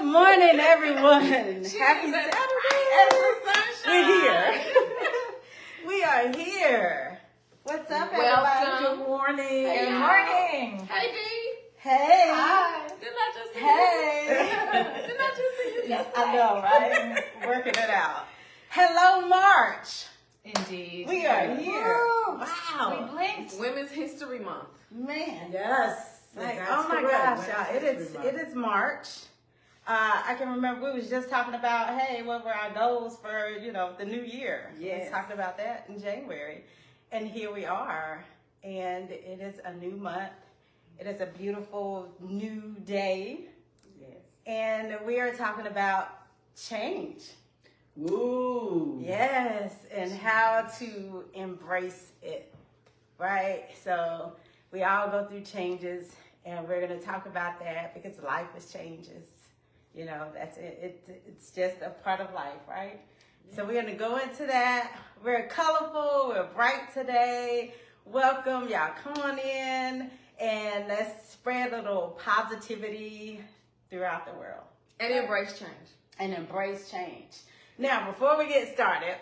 Good morning, everyone. Happy Saturday. We're here. We are here. What's up, everybody? Good morning. Good morning. Hey, D. Hey. Hi. Didn't I just see Hey. Didn't I just see you yesterday? I know, right? Working it out. Hello, March. Indeed. We are here. Woo. Wow. We blinked. Women's History Month. Man. Yes. Like, that's oh my correct. gosh, y'all. It is March. I can remember we was just talking about, hey, what were our goals for, the new year? We was Yes. talking about that in January. And here we are. And it is a new month. It is a beautiful new day. Yes. And we are talking about change. Ooh. Yes, and how to embrace it, right? So we all go through changes, and we're going to talk about that because life is changes. That's it. It's just a part of life, right? Yeah. So we're going to go into that. We're colorful. We're bright today. Welcome. Y'all come on in, and let's spread a little positivity throughout the world. And embrace change. And embrace change. Now, before we get started,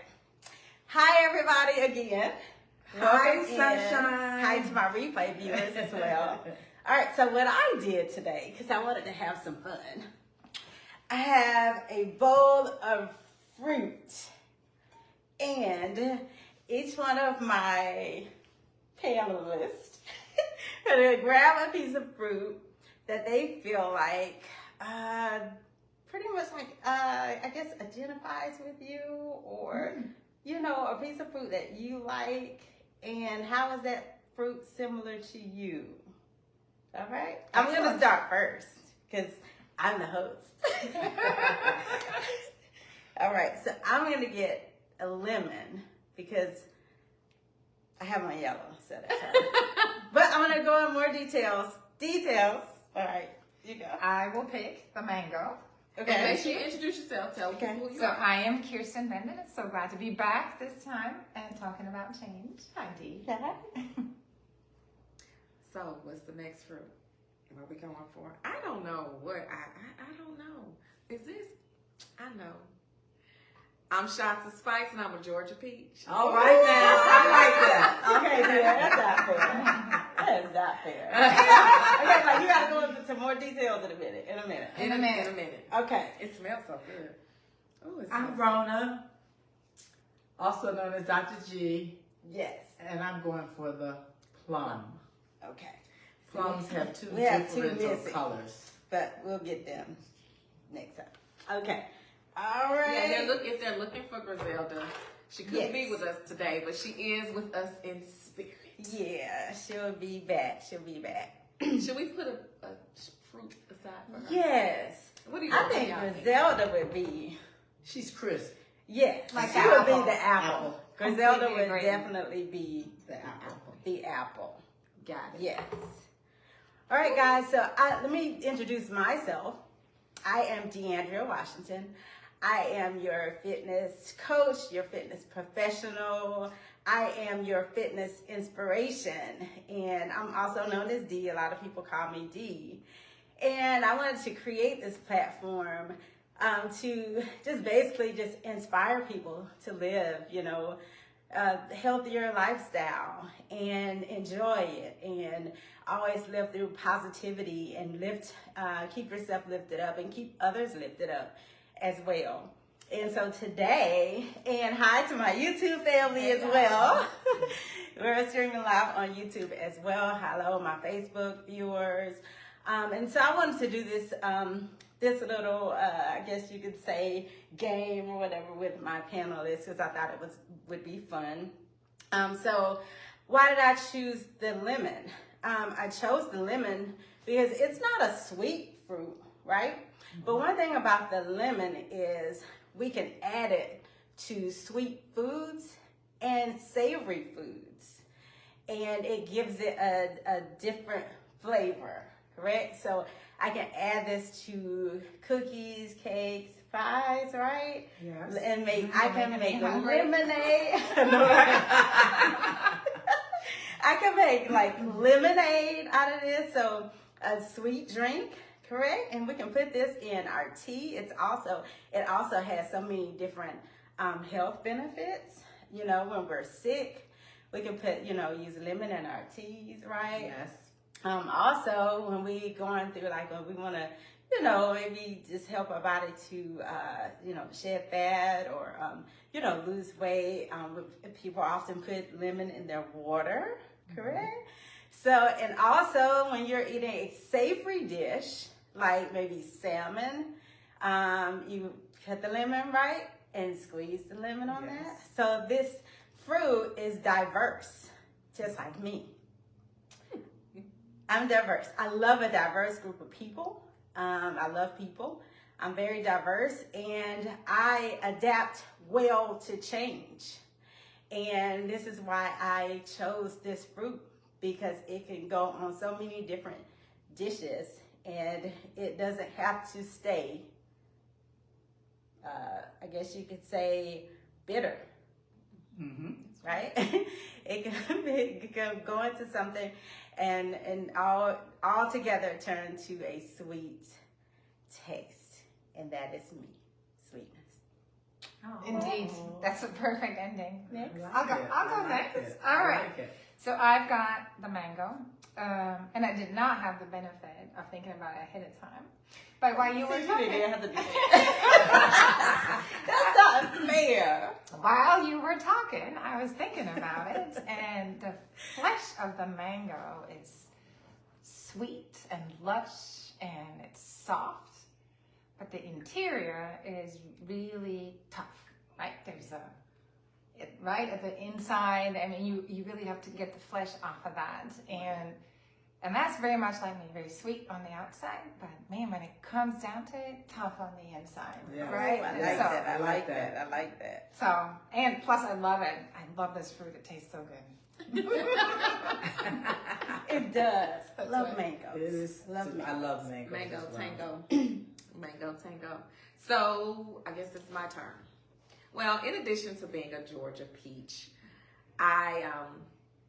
hi everybody again. Hi, Welcome in. sunshine. Hi to my replay viewers as well. All right, so what I did today, because I wanted to have some fun, I have a bowl of fruit. And each one of my panelists going to grab a piece of fruit that they feel like pretty much like, I guess, identifies with you or, a piece of fruit that you like. And how is that fruit similar to you? All right? I'm going to start first because I'm the host. All right. So I'm going to get a lemon because I have my yellow set aside. But I'm going to go in more details. All right. You go. I will pick the mango. Okay. And make sure you introduce yourself. Tell people who you So are. I am Kirsten Benden. So glad to be back this time and talking about change. Hi, Dee. So, what's the next fruit? What are we going for? I don't know what. I don't know. Is this? I know. I'm Shots of Spice and I'm a Georgia peach. All right now. I like that. Okay, yeah, that's not fair. That is not fair. Okay, like you gotta go into more details in a minute. In a minute. Okay. It smells so good. Oh, it's I'm Rona, also known as Dr. G, Yes. and I'm going for the plum. Okay. Plums have two We have two different missing. colors. But we'll get them next time. Okay. All right. Yeah, if they're looking for Griselda, she couldn't be with us today, but she is with us in spirit. Yeah, she'll be back. Should we put a fruit aside for her? Yes. What do you I think? think Griselda would be. She's crisp. Yes. Like she apple. would be the apple. Griselda Completely would agree. definitely be The apple. the apple. Got it. Yes. All right, guys. So let me introduce myself. I am DeAndrea Washington. I am your fitness coach, your fitness professional. I am your fitness inspiration. And I'm also known as D. A lot of people call me D. And I wanted to create this platform to just basically just inspire people to live, a healthier lifestyle and enjoy it and always live through positivity and keep yourself lifted up and keep others lifted up as well. And so today, and hi to my YouTube family as well. We're streaming live on YouTube as well. Hello, my Facebook viewers. And so I wanted to do this little, I guess you could say, game or whatever with my panelists because I thought it would be fun. So why did I choose the lemon? I chose the lemon because it's not a sweet fruit, right? But one thing about the lemon is we can add it to sweet foods and savory foods. And it gives it a different flavor, correct? So I can add this to cookies, cakes, pies, right? Yes. And I can make hungry. lemonade. I can make like lemonade out of this. So a sweet drink, correct? And we can put this in our tea. It also has so many different health benefits. You know, when we're sick, we can put, use lemon in our teas, right? Yes. Also, when we going through, like, when we want to, maybe just help our body to, shed fat or, lose weight. People often put lemon in their water, correct? So, and also when you're eating a savory dish, like maybe salmon, you cut the lemon, right? And squeeze the lemon on that. So this fruit is diverse, just like me. I'm diverse. I love a diverse group of people. I love people. I'm very diverse, and I adapt well to change. And this is why I chose this fruit, because it can go on so many different dishes, and it doesn't have to stay, I guess you could say, bitter. Mm-hmm. Right? it can go into something and all together turn to a sweet taste. And that is me. Sweetness. Indeed. That's a perfect ending. Next. I'll go next. All right. So I've got the mango. And I did not have the benefit of thinking about it ahead of time. But while you were talking, that's not fair. While you were talking, I was thinking about it, and the flesh of the mango is sweet and lush, and it's soft, but the interior is really tough, right? Right at the inside, I mean, you really have to get the flesh off of that, and that's very much like me, very sweet on the outside, but man, when it comes down to it, tough on the inside. Yeah. Right? I like So- that. I like that. I like that. So, and plus I love it. I love this fruit. It tastes so good. It does. I That's love right. mangoes. It is. Love I love mango. Mango as well. tango. Mango tango. So I guess it's my turn. Well, in addition to being a Georgia peach,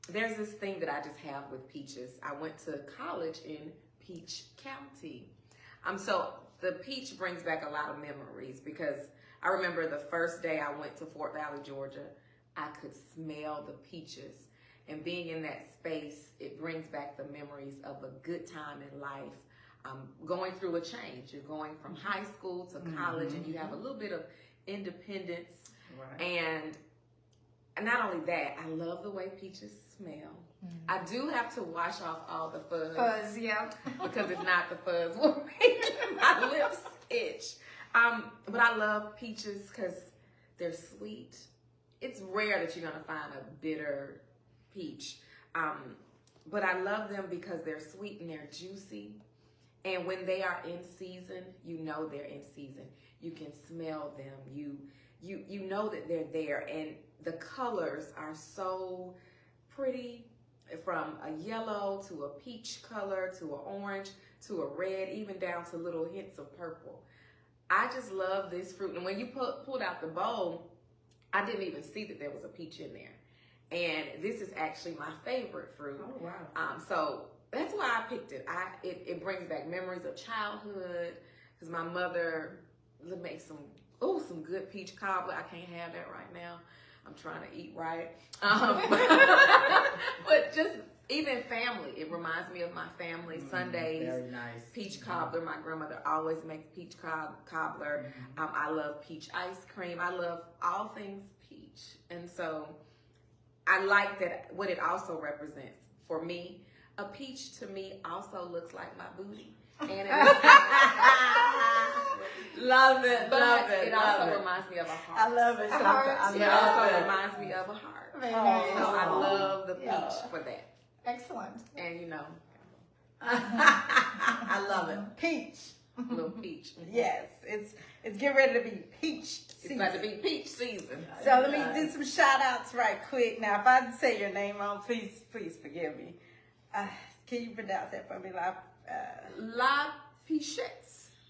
there's this thing that I just have with peaches. I went to college in Peach County. So the peach brings back a lot of memories, because I remember the first day I went to Fort Valley, Georgia, I could smell the peaches. And being in that space, it brings back the memories of a good time in life. Going through a change. You're going from high school to college, and you have a little bit of independence. Right. And not only that, I love the way peaches smell. I do have to wash off all the Fuzz, yeah. because if not, the fuzz will make my lips itch. But I love peaches because they're sweet. It's rare that you're gonna find a bitter peach. But I love them because they're sweet and they're juicy. And when they are in season, you know they're in season. You can smell them. You know that they're there, and the colors are so pretty, from a yellow to a peach color to an orange to a red, even down to little hints of purple. I just love this fruit. And when you pulled out the bowl, I didn't even see that there was a peach in there. And this is actually my favorite fruit. Oh, wow. So that's why I picked it. It brings back memories of childhood, because my mother makes some good peach cobbler. I can't have that right now. I'm trying to eat right. But just even family, it reminds me of my family. Sundays, Very nice. peach cobbler. My grandmother always makes peach cobbler. I love peach ice cream. I love all things peach. And so I like that what it also represents. For me, a peach to me also looks like my booty. And it Love it. but Love it. it love also it. reminds me of a heart. I love it. A Shanta. heart. I It love also it. reminds me of a heart. Very Oh. nice. So I love the peach Yeah. for that. Excellent. And you know, I love it. Peach. a little peach. Yes, it's getting ready to be peach It's season. about to be peach season. So let me do some shout outs right quick. Now, if I say your name wrong, please forgive me. Can you pronounce that for me? La Pichette.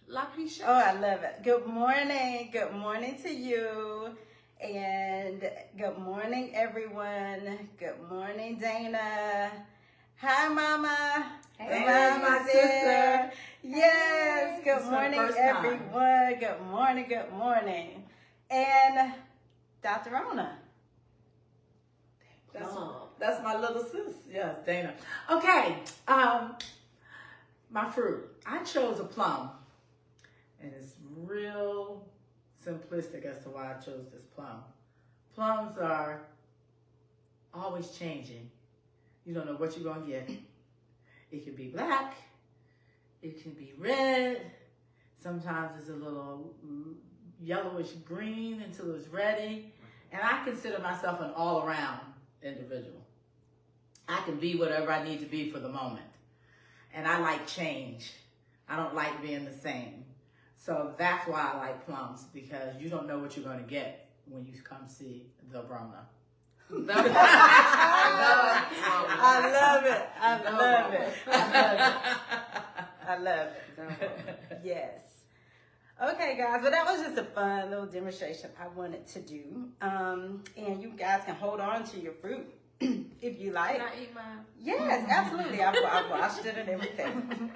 La Pichette. Oh, I love it. Good morning. Good morning to you. And good morning, everyone. Good morning, Dana. Hi, Mama. Hey, Dana's my there. Yes, good It's my morning, first time. everyone. Good morning, good morning. And Dr. Rona. That's my little sis. Yes, Dana. Okay. My fruit. I chose a plum. And it's real simplistic as to why I chose this plum. Plums are always changing. You don't know what you're going to get. It can be black. It can be red. Sometimes it's a little yellowish green until it's ready. And I consider myself an all-around individual. I can be whatever I need to be for the moment. And I like change. I don't like being the same. So that's why I like plums, because you don't know what you're going to get when you come see the Rona. I love it. I love it. I love it. Yes. Okay, guys. Well, that was just a fun little demonstration I wanted to do. And you guys can hold on to your fruit if you like. Can I eat mine? Yes, absolutely. I've washed it and everything.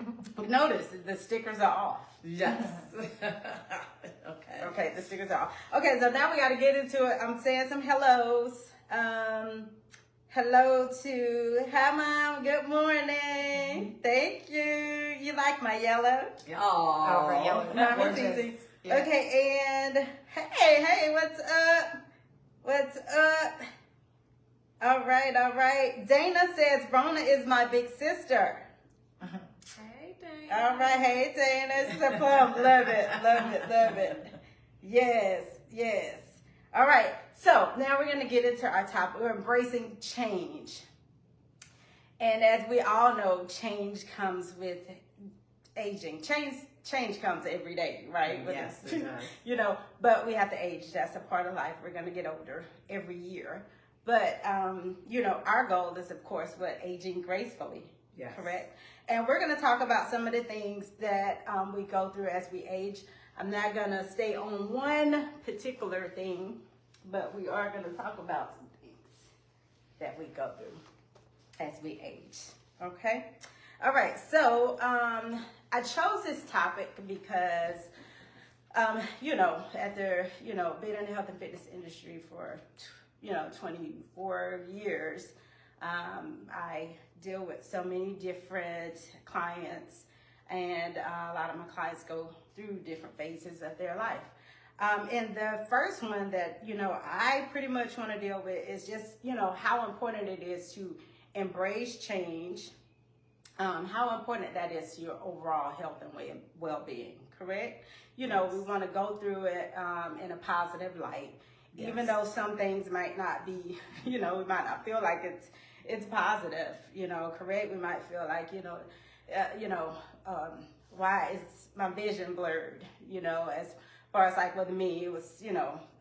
Notice the stickers are off. Yes. Okay. Okay, the stickers are off. Okay, so now we got to get into it. I'm saying some hellos. Hello to hi, Mom. Good morning. Thank you. You like my yellow? Over yellow. No, Gorgeous. it's easy. Yeah. Okay, and hey, what's up? What's up? All right. Dana says Rona is my big sister. Hey, Dana. All right, hey Dana, it's a plum. Love it. Yes. All right, so now we're gonna get into our topic. We're embracing change. And as we all know, change comes with aging. Change comes every day, right? Yes, it does. You know, but we have to age. That's a part of life. We're gonna get older every year. But you know, our goal is, of course, aging gracefully. Yes. Correct. And we're going to talk about some of the things that we go through as we age. I'm not going to stay on one particular thing, but we are going to talk about some things that we go through as we age. Okay. All right. So I chose this topic because, you know, after, you know, being in the health and fitness industry for, 24 years, I deal with so many different clients, and a lot of my clients go through different phases of their life. And the first one that, I pretty much want to deal with is just, how important it is to embrace change, how important that is to your overall health and well-being, correct? We want to go through it in a positive light. Yes. Even though some things might not be, we might not feel like it's positive, correct? We might feel like, why is my vision blurred? As far as like with me, it was,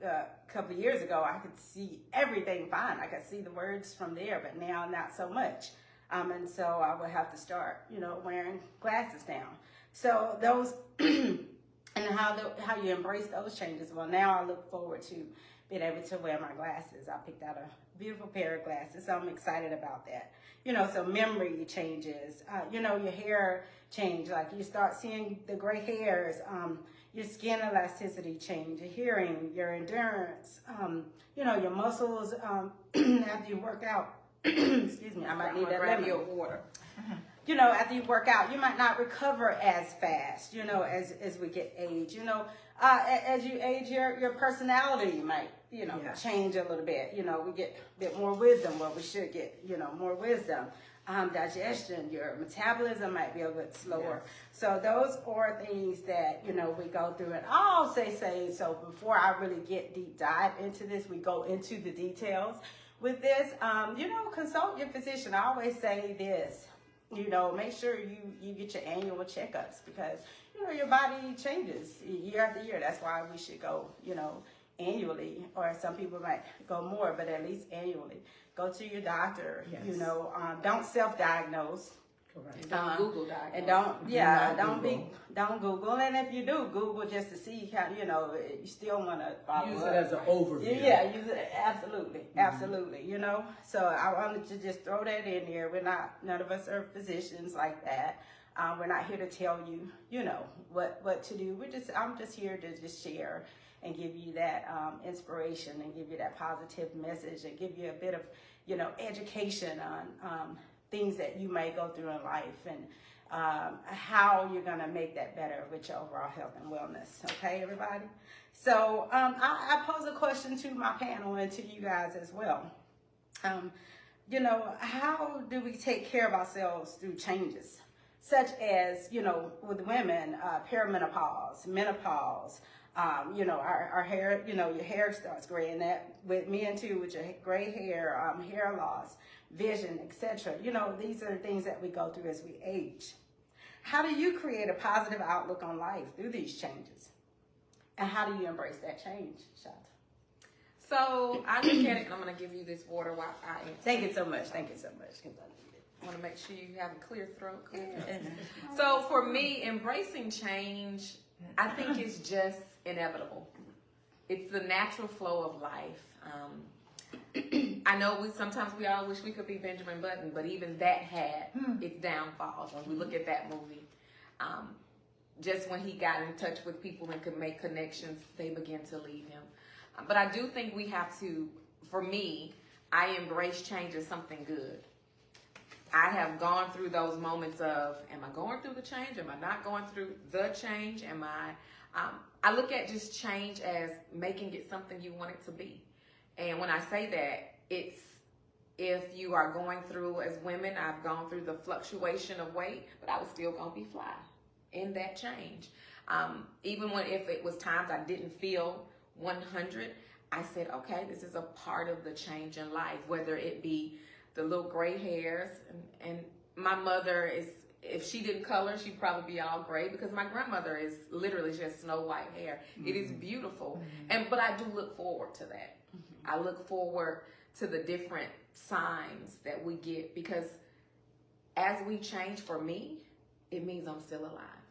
a couple of years ago, I could see everything fine. I could see the words from there, but now not so much. And so I would have to start, wearing glasses now. So those, and how you embrace those changes. Well, now I look forward to being able to wear my glasses. I picked out a beautiful pair of glasses, so I'm excited about that. So memory changes, your hair change, like you start seeing the gray hairs, your skin elasticity change, your hearing, your endurance, your muscles, after you work out, excuse me, I might need that lemon water. After you work out, you might not recover as fast, as we get age, as you age, your personality might, Yes. change a little bit. We get a bit more wisdom. Well, we should get, more wisdom. Digestion, your metabolism might be a bit slower. Yes. So those are things that, we go through. And I'll say, so before I really get deep dive into this, we go into the details with this. Consult your physician. I always say this, make sure you get your annual checkups, because, your body changes year after year. That's why we should go, annually, or some people might go more, but at least annually. Go to your doctor. Yes. Don't self-diagnose. Correct. Don't Google that. And don't Google. And if you do Google just to see how, you still want to follow Use up. it as an overview. Yeah, use it absolutely. So I wanted to just throw that in there. None of us are physicians like that. We're not here to tell you, you know, what to do. I'm just here to just share and give you that inspiration and give you that positive message and give you a bit of, you know, education on things that you may go through in life and how you're going to make that better with your overall health and wellness. Okay, everybody? So I pose a question to my panel and to you guys as well. You know, how do we take care of ourselves through changes? Such as, you know, with women, perimenopause, menopause, you know, our hair, you know, your hair starts graying. That with men too, with your gray hair, hair loss, vision, etc. You know, these are the things that we go through as we age. How do you create a positive outlook on life through these changes? And how do you embrace that change, Shanta? So I look at it, and I'm going to give you this water while I answer. Thank you so much. Thank you so much. I want to make sure you have a clear throat. So for me, embracing change, I think it's just inevitable. It's the natural flow of life. I know sometimes we all wish we could be Benjamin Button, but even that had its downfalls. When we look at that movie, just when he got in touch with people and could make connections, they began to leave him. But I do think we have to, for me, I embrace change as something good. I have gone through those moments of, am I going through the change? Am I not going through the change? I look at just change as making it something you want it to be. And when I say that, it's if you are going through, as women, I've gone through the fluctuation of weight, but I was still going to be fly in that change. Even if it was times I didn't feel 100, I said, okay, this is a part of the change in life, whether it be the little gray hairs. And my mother is, if she didn't color, she'd probably be all gray because my grandmother is literally just snow white hair. Mm-hmm. It is beautiful. Mm-hmm. But I do look forward to that. Mm-hmm. I look forward to the different signs that we get because as we change, for me, it means I'm still alive.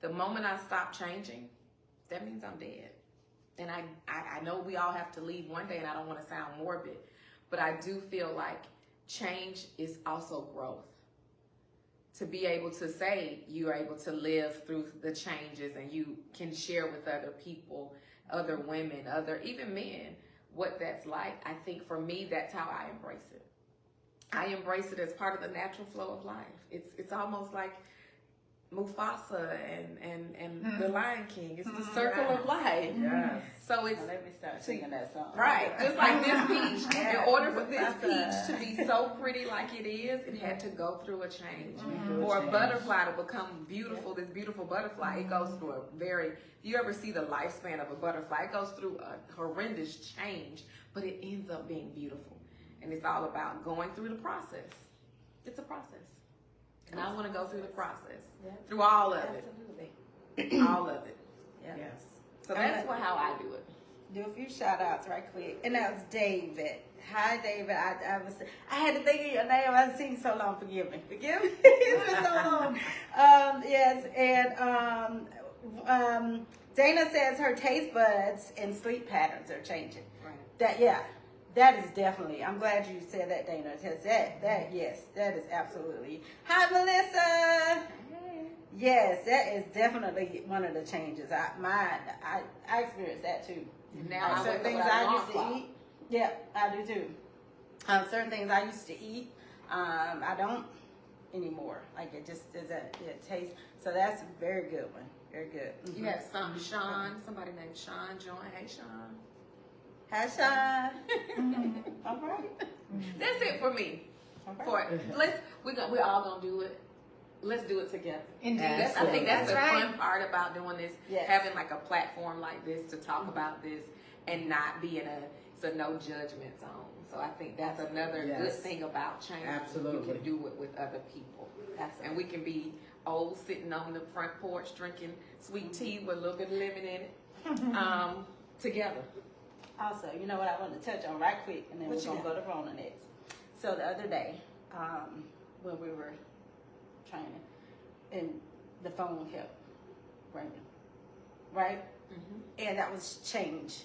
The moment I stop changing, that means I'm dead. And I know we all have to leave one day, and I don't want to sound morbid, but I do feel like change is also growth. To be able to say you are able to live through the changes and you can share with other people, other women, even men, what that's like. I think for me, that's how I embrace it. I embrace it as part of the natural flow of life. It's almost like Mufasa and the Lion King. It's the circle of life. Yes. So it's let me start singing that song. Right. Just like this peach. In order for this peach to be so pretty like it is, it had to go through a change. For a butterfly to become beautiful, this beautiful butterfly, it goes through a very, if you ever see the lifespan of a butterfly, it goes through a horrendous change, but it ends up being beautiful. And it's all about going through the process. It's a process. And I want to go through the process, through all of it. Absolutely. All of it. Yeah. Yes. So that's how I do it. Do a few shout outs right quick. And that was David. Hi, David. I had to think of your name. I've seen so long. Forgive me. Forgive me. It's been so long. Yes. And Dana says her taste buds and sleep patterns are changing. Right. That is definitely, I'm glad you said that, Dana, because yes, that is absolutely. Hi, Melissa. Hey. Yes, that is definitely one of the changes. I experienced that too. And now I certain things I used to eat. Yeah, I do too. Certain things I used to eat, I don't anymore. Like it just doesn't taste. So that's a very good one. Very good. Mm-hmm. You have Sean, somebody named Sean join. Hey, Sean. Hi, Sean. All right. That's it for me. Okay. We're all gonna do it. Let's do it together. Indeed. I think that's the right. fun part about doing this. Yes. Having like a platform like this to talk about this and not be it's a no judgment zone. So I think that's another good thing about change. Absolutely. You can do it with other people. And we can be old sitting on the front porch drinking sweet tea with a little bit of lemon in it together. Also, you know what I want to touch on right quick, and then we're going to go to Rona next. So the other day, when we were training, and the phone kept ringing, right? Mm-hmm. And that was change.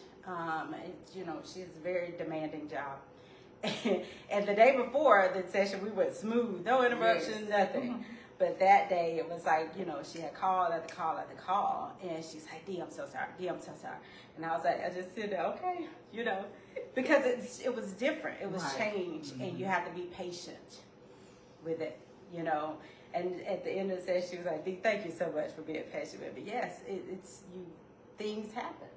She's a very demanding job. And the day before the session, we went smooth, no interruptions, nothing. Mm-hmm. But that day it was like, she had call after call after call, and she's like, D, I'm so sorry. D, I'm so sorry. And I was like, I just said, okay, because it was different. It was Right. change, and you have to be patient with it, And at the end of the session, she was like, D, thank you so much for being patient with me. Yes, things happen.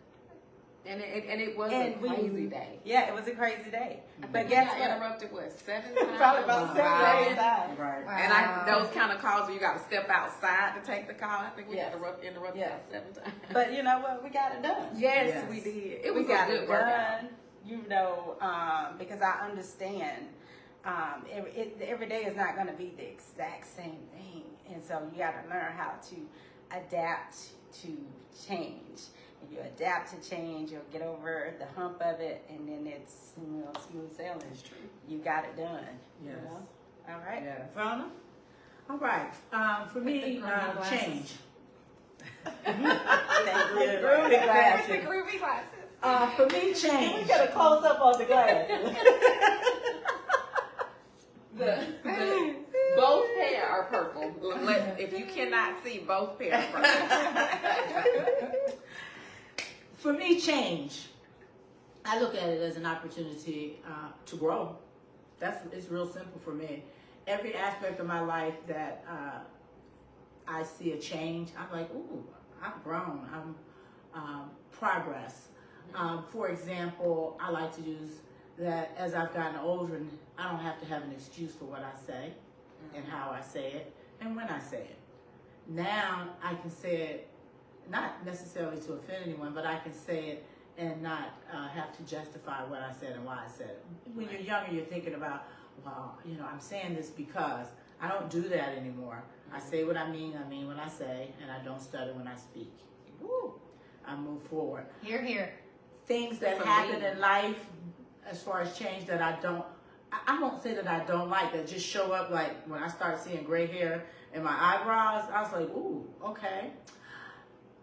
And it was And a crazy day. Yeah, it was a crazy day. But But guess guess got what? interrupted 7 times? Probably about 7 Wow. times. Right. And those kind of calls where you got to step outside to take the call. I think we Yes. got interrupted Yes. about 7 times. But you know what? We got it done. yes, Yes. we did. It We was got a good it workout. done. Because I understand every day is not going to be the exact same thing. And so you got to learn how to adapt to change. And you adapt to change, you'll get over the hump of it, and then it's smooth sailing. That's true. You got it done. Yes. All right. Yes. Rona? All right. For me, change. Thank you. Groovy glasses. Groovy glasses. For me, change. We got a close up on the glasses. Both pair are purple. If you cannot see, both pair are purple. For me, change. I look at it as an opportunity to grow. It's real simple for me. Every aspect of my life that I see a change, I'm like, ooh, I've grown. I'm progress. For example, I like to use that as I've gotten older, I don't have to have an excuse for what I say and how I say it and when I say it. Now I can say it, not necessarily to offend anyone, but I can say it and not have to justify what I said and why I said it. When you're younger, you're thinking about, well, I'm saying this because. I don't do that anymore. I say what I mean what I say, and I don't stutter when I speak. Woo! I move forward. Here, here. Things that For happen me. in life, as far as change that I won't say that I don't like, that just show up like when I start seeing gray hair in my eyebrows, I was like, ooh, okay.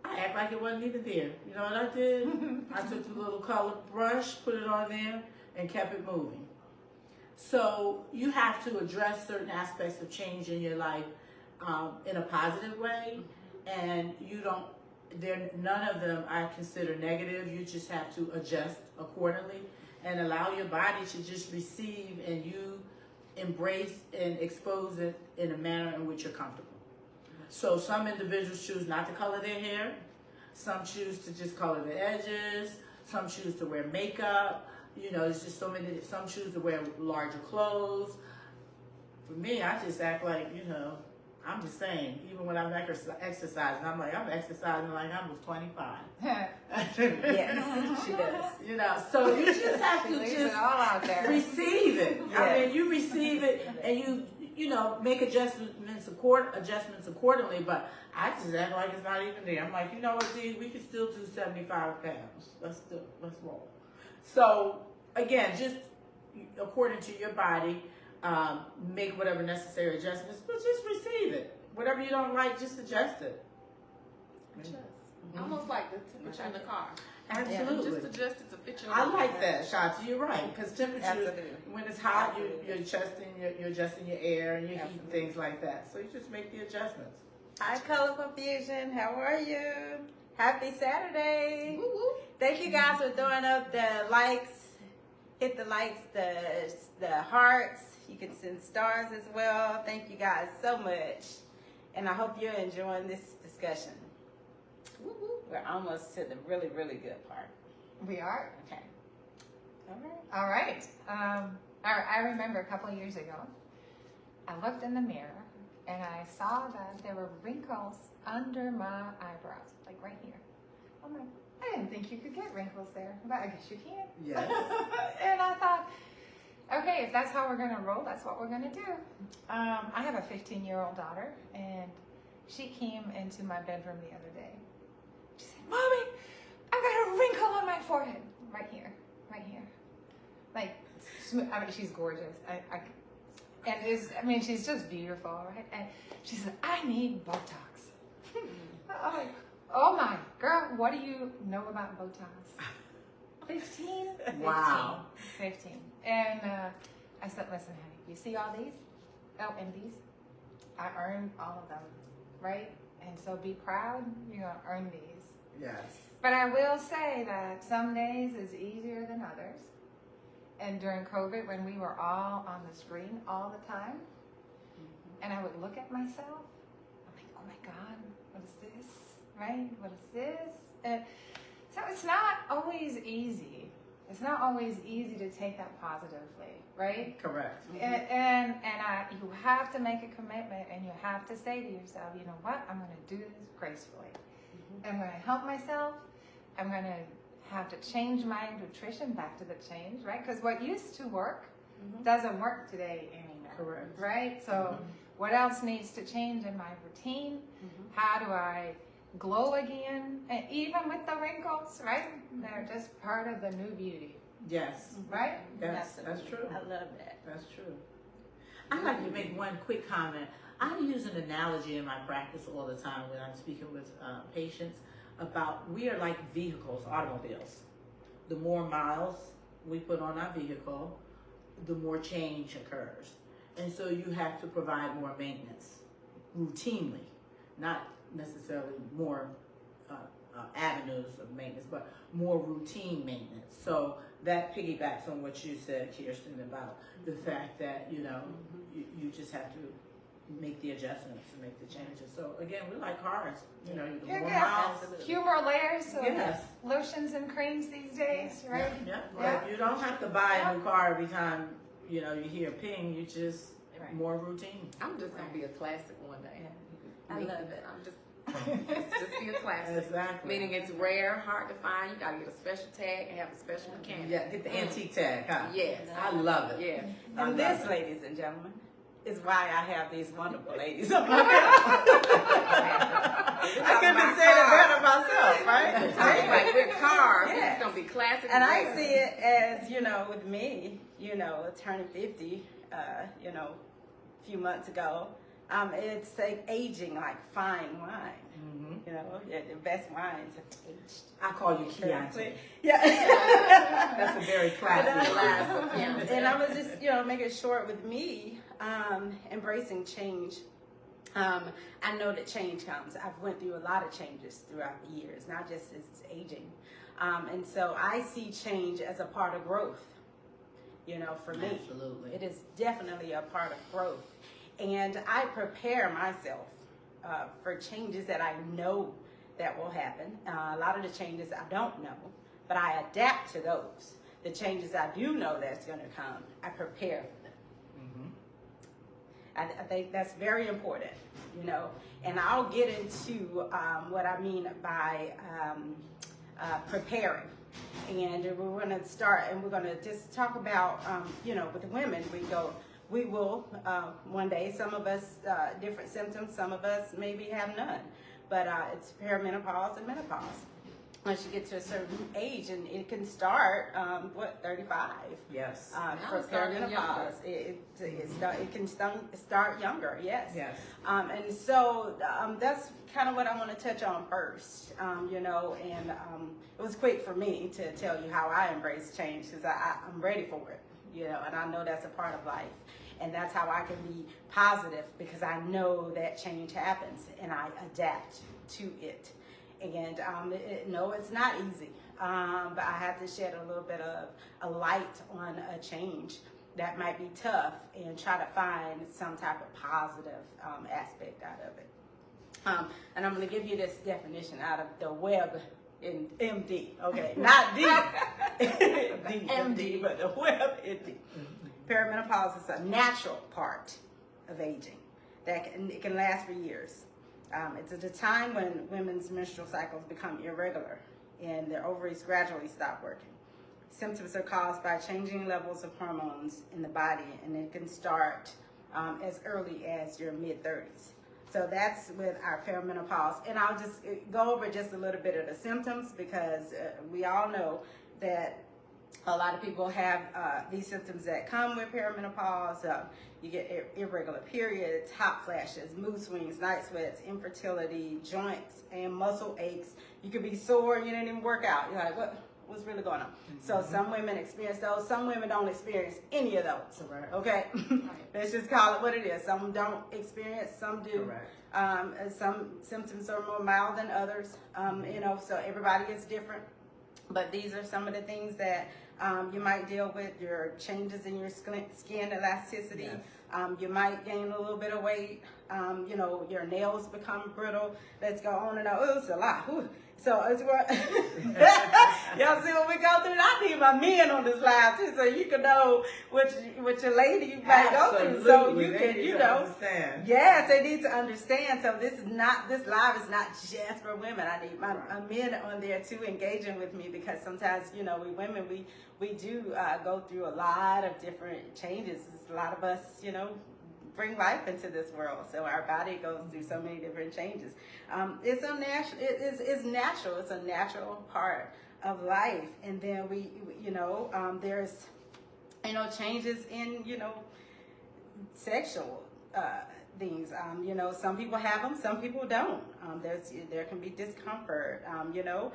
I act like it wasn't even there. You know what I did? I took the little colored brush, put it on there, and kept it moving. So you have to address certain aspects of change in your life in a positive way, and none of them I consider negative. You just have to adjust accordingly and allow your body to just receive, and you embrace and expose it in a manner in which you're comfortable. So some individuals choose not to color their hair. Some choose to just color the edges. Some choose to wear makeup. It's just so many. Some choose to wear larger clothes. For me, I just act like, I'm just saying, even when I'm exercising, I'm like, I'm exercising like I was 25. Yes, she does. So you just have to Leaves just it all out there. receive it. I Yes. mean, you receive it and you make adjustments accordingly, but I just act like it's not even there. I'm like, you know what, D, we can still do 75 pounds. Let's roll. So again, just according to your body, make whatever necessary adjustments, but just receive it. Whatever you don't like, just adjust it. Adjust. Almost like the temperature in the car. Absolutely. Just adjust it to fit your I life. like that, Shanta. You're right, because temperature, Absolutely. when it's hot, Absolutely. you're adjusting your air and you're heating Absolutely. things like that. So you just make the adjustments. Hi, Colorful Fusion. How are you? Happy Saturday. Woo woo. Thank you guys for throwing up the likes. Hit the likes, the hearts. You can send stars as well. Thank you guys so much. And I hope you're enjoying this discussion. Woo woo. We're almost to the really, really good part. We are. Okay. All right. All right. I remember a couple of years ago, I looked in the mirror and I saw that there were wrinkles under my eyebrows, like right here. I'm like, I didn't think you could get wrinkles there, but I guess you can. Yes. And I thought, okay, if that's how we're gonna roll, that's what we're gonna do. I have a 15-year-old daughter, and she came into my bedroom the other day. She said, "Mommy, I got a wrinkle on my forehead, right here, like, I mean, she's gorgeous. She's just beautiful, right? And she said, I need Botox. I'm like, oh my girl, what do you know about Botox? 15? Wow. 15. And I said, listen, honey, you see all these? Oh, and these? I earned all of them, right? And so be proud, you're going to earn these. Yes. But I will say that some days is easier than others. And during COVID, when we were all on the screen all the time, and I would look at myself, I'm like, oh my God, what is this? Right? What is this? And so it's not always easy. It's not always easy to take that positively, right? Correct. And you have to make a commitment, and you have to say to yourself, you know what? I'm going to do this gracefully. I'm going to help myself. I'm going to have to change my nutrition back to the change, right? Because what used to work doesn't work today anymore. Correct. Right? So what else needs to change in my routine? How do I glow again? And even with the wrinkles, right? They're just part of the new beauty, Yes. right? Yes, that's true. I love that. That's true. I'd like to make one quick comment. I use an analogy in my practice all the time when I'm speaking with patients about we are like vehicles, automobiles. The more miles we put on our vehicle, the more change occurs. And so you have to provide more maintenance routinely, not necessarily more avenues of maintenance, but more routine maintenance. So that piggybacks on what you said, Kirsten, about the fact that, you know, you just have to make the adjustments and make the changes. So again, we're like cars, you know, the more miles. Few more layers of Yes. lotions and creams these days, right? Yeah. Yeah. But you don't have to buy a new car every time, you know, you hear ping, you just more routine. I'm just gonna be a classic one day. I love it. I'm just just be a classic. Exactly. Meaning it's rare, hard to find. You gotta get a special tag and have a special mechanic. Yeah, get the antique tag, huh? Yes. I love it. Yes. I And love this, it. ladies and gentlemen, is why I have these wonderful ladies on my I couldn't have said it better myself, right? Talking like with cars, Yes. it's gonna be classic. And I rare. see it as, you know, with me, you know, turning 50, you know, a few months ago. It's like aging like fine wine. Mhm. You know, the best wines have aged. I call you Chianti. Yeah. That's a very classic Glass glass. of Chianti. And I was just, you know, making short with me, embracing change. I know that change comes. I've went through a lot of changes throughout the years, not just as aging. And so I see change as a part of growth, you know, for me. Absolutely. It is definitely a part of growth. And I prepare myself for changes that I know that will happen. A lot of the changes I don't know, but I adapt to those. The changes I do know that's going to come, I prepare for them. I think that's very important, you know. And I'll get into what I mean by preparing. And we're going to start, and we're going to just talk about, you know, with women, we will one day, some of us, different symptoms, some of us maybe have none. But it's perimenopause and menopause. Once you get to a certain age, and it can start, 35? Yes. For it's starting perimenopause. It can start younger, yes. Yes. And so that's kind of what I want to touch on first, you know, and it was quick for me to tell you how I embrace change because I'm ready for it, you know, and I know that's a part of life. And that's how I can be positive because I know that change happens and I adapt to it. And no, it's not easy, but I have to shed a little bit of a light on a change that might be tough and try to find some type of positive aspect out of it. And I'm going to give you this definition out of the Web in MD, okay, not D, MD, but the Web MD. Perimenopause is a natural part of aging that it can last for years. It's at a time when women's menstrual cycles become irregular and their ovaries gradually stop working. Symptoms are caused by changing levels of hormones in the body, and it can start as early as your mid-30s. So that's with our perimenopause. And I'll just go over just a little bit of the symptoms because we all know that a lot of people have these symptoms that come with perimenopause. You get irregular periods, hot flashes, mood swings, night sweats, infertility, joints and muscle aches. You could be sore and you didn't even work out. You're like, what's really going on. So some women experience those, some women don't experience any of those. Correct. Okay, let's just call it what it is. Some don't experience, some do. Correct. And some symptoms are more mild than others. You know, so everybody is different. But these are some of the things that you might deal with. Your changes in your skin elasticity. Yes. You might gain a little bit of weight. You know, your nails become brittle. Let's go on and on. Oh, it's a lot. Whew. So it's what y'all see what we go through. I need my men on this live too, so you can know what your lady might go through. So you can, you know, understand. yes, they need to understand. So this live is not just for women. I need my men on there too, engaging with me, because sometimes, you know, we women we do go through a lot of different changes. A lot of us, you know, bring life into this world, so our body goes through so many different changes. It's unnatural. It's natural. It's a natural part of life. And then we you know, there's, you know, changes in, you know, sexual things. You know, some people have them, some people don't. There can be discomfort. You know,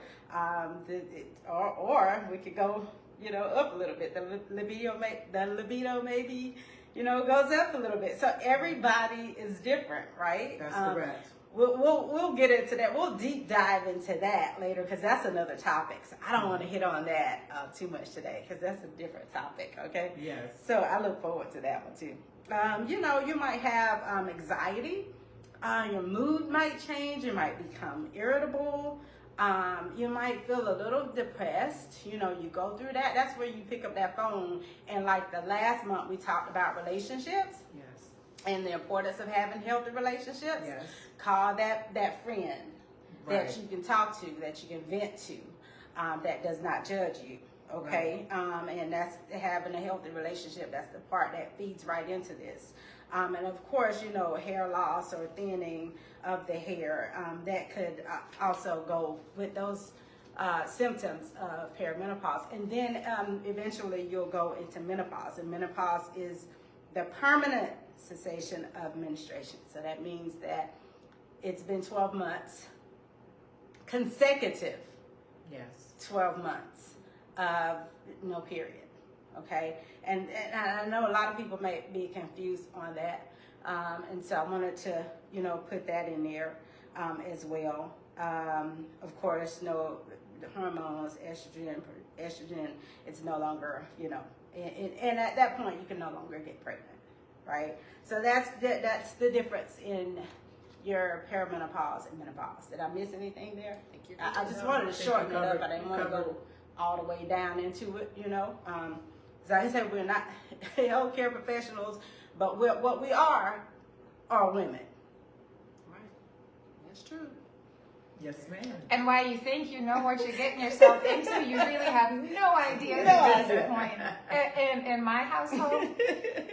or we could go, you know, up a little bit. The libido maybe, you know, goes up a little bit. So everybody is different, right? That's correct. We'll get into that. We'll deep dive into that later, because that's another topic. So I don't want to hit on that too much today, because that's a different topic. Okay. Yes. So I look forward to that one too. You know, you might have anxiety. Your mood might change. You might become irritable. You might feel a little depressed. You know, you go through that. That's where you pick up that phone. And like the last month, we talked about relationships. Yes. And the importance of having healthy relationships. Yes. Call that friend Right. that you can talk to, that you can vent to, that does not judge you. Okay. And that's having a healthy relationship. That's the part that feeds right into this. And of course, you know, hair loss or thinning of the hair, that could also go with those symptoms of perimenopause. And then eventually you'll go into menopause. And menopause is the permanent cessation of menstruation. So that means that it's been 12 months, consecutive Yes. 12 months of no period. Okay, and I know a lot of people may be confused on that, and so I wanted to, you know, put that in there as well. Of course, no, the hormones, estrogen, it's no longer, you know, and at that point you can no longer get pregnant, right? So that's the difference in your perimenopause and menopause. Did I miss anything there? I just wanted to shorten it up. I didn't want to go all the way down into it, you know. As I said, we're not healthcare professionals, but what we are women. Right. That's true. Yes, ma'am. And while you think you know what you're getting yourself into, you really have no idea at this point. In my household,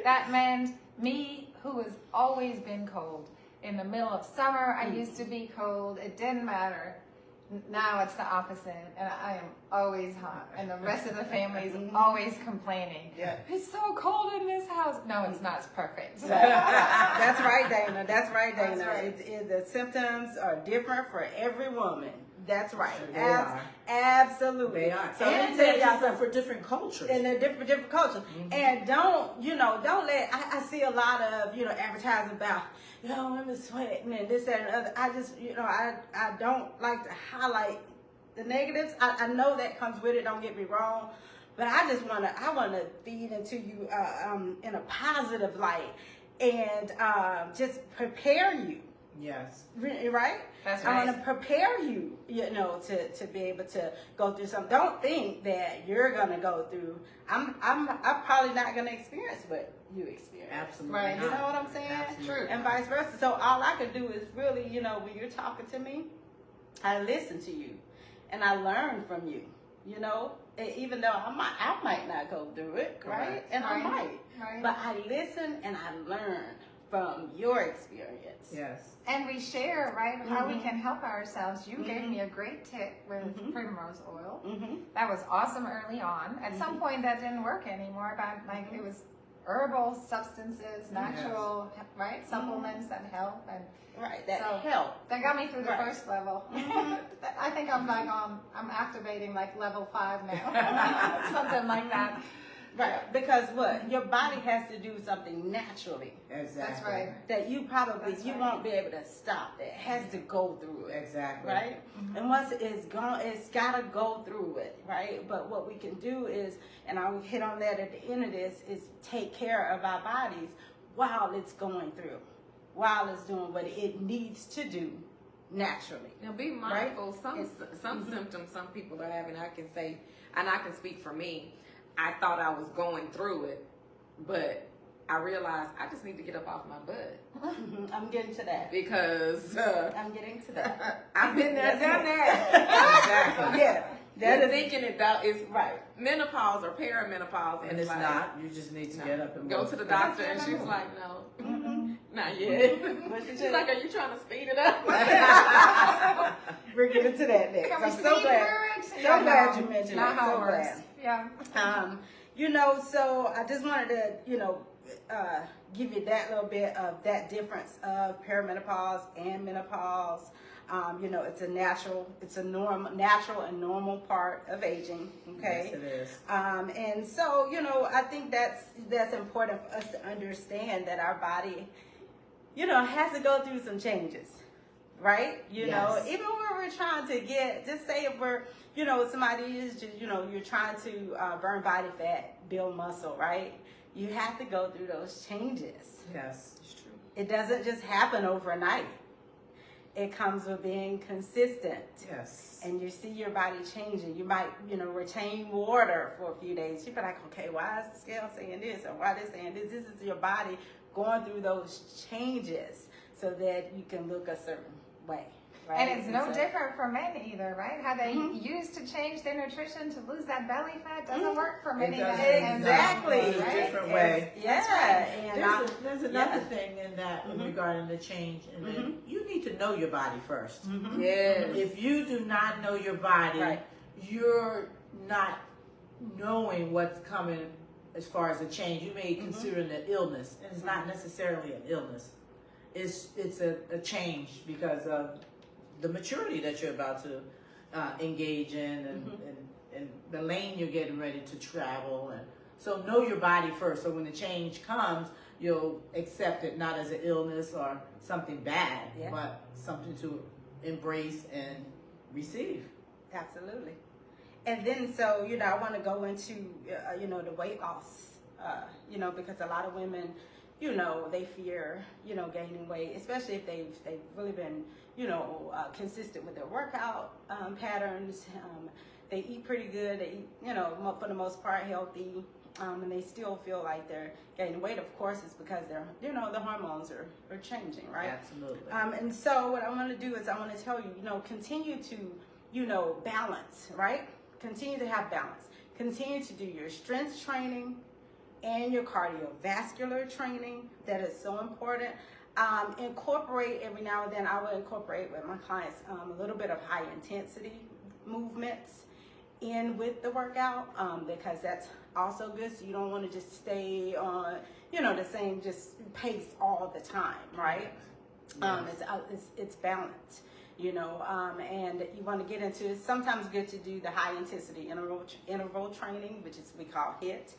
that meant me, who has always been cold. In the middle of summer, I used to be cold. It didn't matter. Now it's the opposite, and I am always hot, and the rest of the family is always complaining. Yeah. It's so cold in this house. No, it's not. It's perfect. That's right, Dana. That's right, Dana. That's right. The symptoms are different for every woman. That's right. They are. Absolutely. They are. So And they're different for different cultures. And they're different cultures. And don't let, I see a lot of, you know, advertising about, you know, women sweating and this, that, and the other. I just, you know, I don't like to highlight the negatives. I know that comes with it, don't get me wrong. But I want to feed into you in a positive light and just prepare you. Yes. Right? That's I right. want to prepare you, you know, to be able to go through something. Don't think that you're gonna go through. I'm probably not gonna experience what you experience. Absolutely. Right. You know what I'm saying? Absolutely. True. And vice versa. So all I can do is really, you know, when you're talking to me, I listen to you, and I learn from you. You know, even though I might not go through it, right? Correct. And I Right. might, Right. but I listen and I learn from your experience. Yes. And we share, right, how we can help ourselves. You gave me a great tip with primrose oil. Mm-hmm. That was awesome early on. At some point, that didn't work anymore. About like it was herbal substances, natural, right, supplements that help, and Right, that So- help. that got me through the Right. first level. I think I'm like I'm activating like level 5 now, something like that. Right, because what? Your body has to do something naturally Exactly. That's right. that you probably, That's you right. won't be able to stop. That has to go through it. Exactly. Right? And once it's gone, it's got to go through it, right? But what we can do is, and I'll hit on that at the end of this, is take care of our bodies while it's going through, while it's doing what it needs to do naturally. Now be mindful. Some symptoms some people are having. I can say, and I can speak for me. I thought I was going through it, but I realized I just need to get up off my butt I'm getting to that. because I'm getting to that. I've been there, That's done it. that. Exactly. Yes, that You're is thinking it's right. menopause or perimenopause, And it's like, not. You just need to no. get up and Go move. to the doctor, and she was like, "No, Mhm. not yet." What she She's said? like, "Are you trying to speed it up?" We're getting to that next. Can we I'm speed so glad. through it? So Yeah, glad no, you mentioned not it. how So it works. glad. Yeah. You know, so I just wanted to, you know, give you that little bit of that difference of perimenopause and menopause. You know, it's a natural and normal part of aging. Okay. Yes, it is. And so, you know, I think that's important for us to understand that our body, you know, has to go through some changes, right? You know, Yes. even when we're trying to just say if we're, you know, somebody is just, you know, you're trying to burn body fat, build muscle, right? You have to go through those changes. Yes. It's true. It doesn't just happen overnight. It comes with being consistent. Yes. And you see your body changing. You might, you know, retain water for a few days. You'd be like, okay, why is the scale saying this? Or why this saying this? This is your body going through those changes so that you can look a certain way. Right? And it's no so- different for men either, right? How they Mhm. used to change their nutrition to lose that belly fat doesn't Mhm. work for many doesn't. men. Exactly. It's a different way. Yeah. And There's another yeah. thing in that Mhm. regarding the change, and then you need to know your body first. Mhm. Yes. If you do not know your body, Right. you're not knowing what's coming as far as a change. You may consider it an illness, and it's not necessarily an illness. It's a change because of the maturity that you're about to engage in, and the lane you're getting ready to travel. And so know your body first. So when the change comes, you'll accept it not as an illness or something bad, Yeah. but something to embrace and receive. Absolutely. And then, so, you know, I want to go into, you know, the weight loss, you know, because a lot of women, you know, they fear, you know, gaining weight, especially if they've really been, you know, consistent with their workout patterns. They eat pretty good. They eat, you know, for the most part, healthy. And they still feel like they're gaining weight. Of course, it's because they're, you know, the hormones are changing, right? Absolutely. And so what I want to do is I want to tell you, you know, continue to, you know, balance, right? Continue to have balance. Continue to do your strength training and your cardiovascular training. That is so important. Incorporate every now and then. I will incorporate with my clients a little bit of high intensity movements in with the workout because that's also good. So you don't want to just stay on, you know, the same just pace all the time, right? It's balanced, you know, and you want to get into. It's sometimes good to do the high intensity interval training, which is we call HIIT.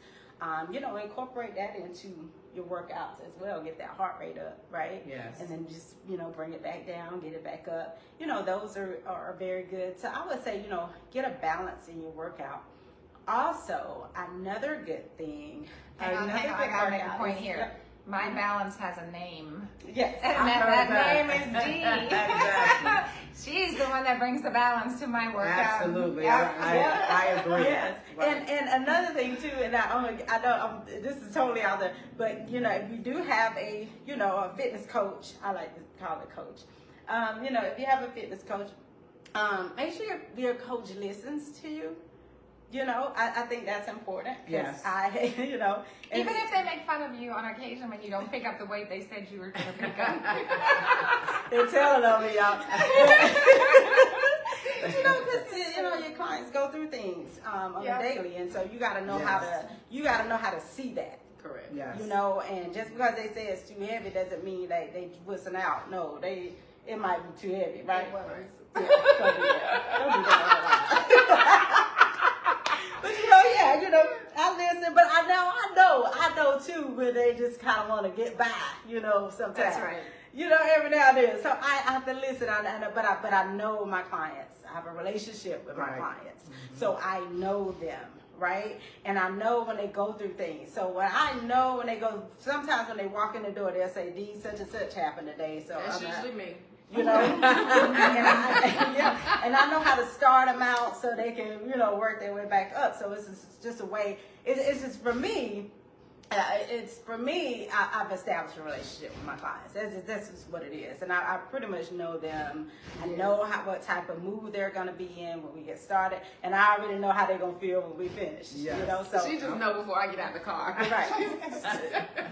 You know, incorporate that into your workouts as well. Get that heart rate up, right? Yes. And then just, you know, bring it back down, get it back up. You know, those are very good. So I would say, you know, get a balance in your workout. Also, another good thing. Hang on, I gotta make a point is- here. My balance has a name. Yes. And I that heard name is Dee. Exactly. She's the one that brings the balance to my workout. Absolutely. Yeah. I agree. Yes, Right. and another thing too, and I know this is totally out there, but you know, if you do have a, you know, a fitness coach, I like to call it coach. You know, if you have a fitness coach, make sure your coach listens to you. You know, I think that's important. 'Cause Yes. you know, and Even if they make fun of you on occasion when you don't pick up the weight they said you were going to pick up. they're telling on me, y'all. But you know, because you know your clients go through things on Yeah. a daily, and so you got to know how to see that. Correct. Yes. You know, and just because they say it's too heavy doesn't mean that they whistling out. No, it might be too heavy, right? Right. Yeah, don't do that. Don't do that. But I listen, but I know too when they just kind of want to get by, sometimes. That's right. Every now and then. So I have to listen, but I know my clients. I have a relationship with my Right. clients. So I know them, right? And I know when they go through things. So sometimes when they walk in the door, they'll say, "D, such and such happened today." So That's I'm usually me. and I know how to start them out so they can, work their way back up. So it's just a way. It's just for me. I've established a relationship with my clients. That's just what it is, and I pretty much know them. I know what type of mood they're gonna be in when we get started, and I already know how they're gonna feel when we finish. Yes. So She just know before I get out the car. Right,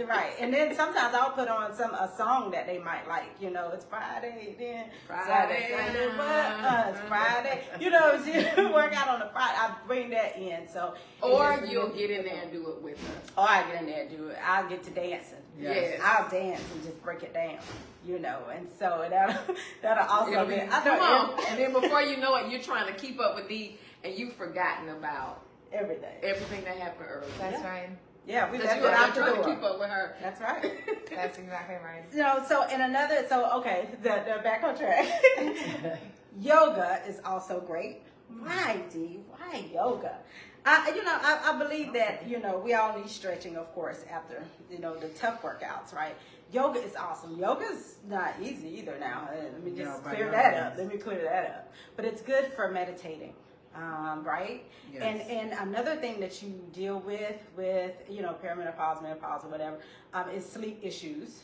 right. And then sometimes I'll put on a song that they might like. It's Friday, then Friday. Saturday, but it's Friday. You work out on the Friday. I bring that in. So Or you'll get in there and do it with us. or I get in there and do it. I'll get to dancing. Yes. I'll dance and just break it down. And so that'll also It'll be. be, come on. And then before you know it, you're trying to keep up with Dee, and you've forgotten about everything. everything that happened earlier. That's right. Yeah, we Because left you it are out the trying to door. keep up with her. That's right. That's exactly right. Okay, the back on track. Yoga is also great. Why, Dee? Why yoga? I believe that, we all need stretching, of course, after, the tough workouts, right? Yoga is awesome. Yoga's not easy either now. Let me just clear that up. Let me clear that up. But it's good for meditating, right? Yes. And another thing that you deal with perimenopause, menopause, or whatever, is sleep issues.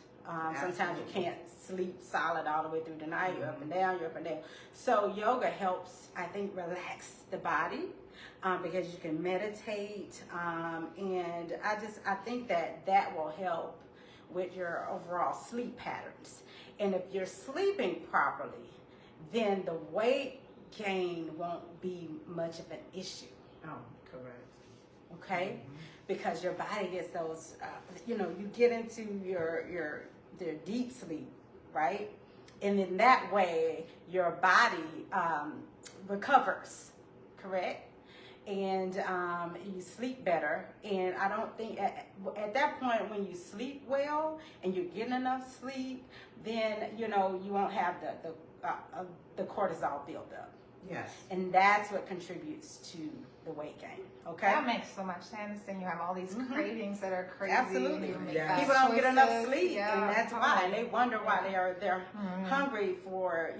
Sometimes you can't sleep solid all the way through the night. You're up and down, So yoga helps, I think, relax the body because you can meditate. And I think that will help with your overall sleep patterns. And if you're sleeping properly, then the weight gain won't be much of an issue. Oh, correct. Okay? Because your body gets those, you get into your deep sleep, right? And in that way, your body recovers, correct? And you sleep better. And I don't think at that point when you sleep well and you're getting enough sleep, then you won't have the cortisol buildup. Yes. And that's what contributes to the weight gain. Okay. That makes so much sense. And you have all these cravings that are crazy. Absolutely. You make Yeah. bad People don't get enough choices. sleep, Yeah, and that's why. And totally. they wonder why they're hungry for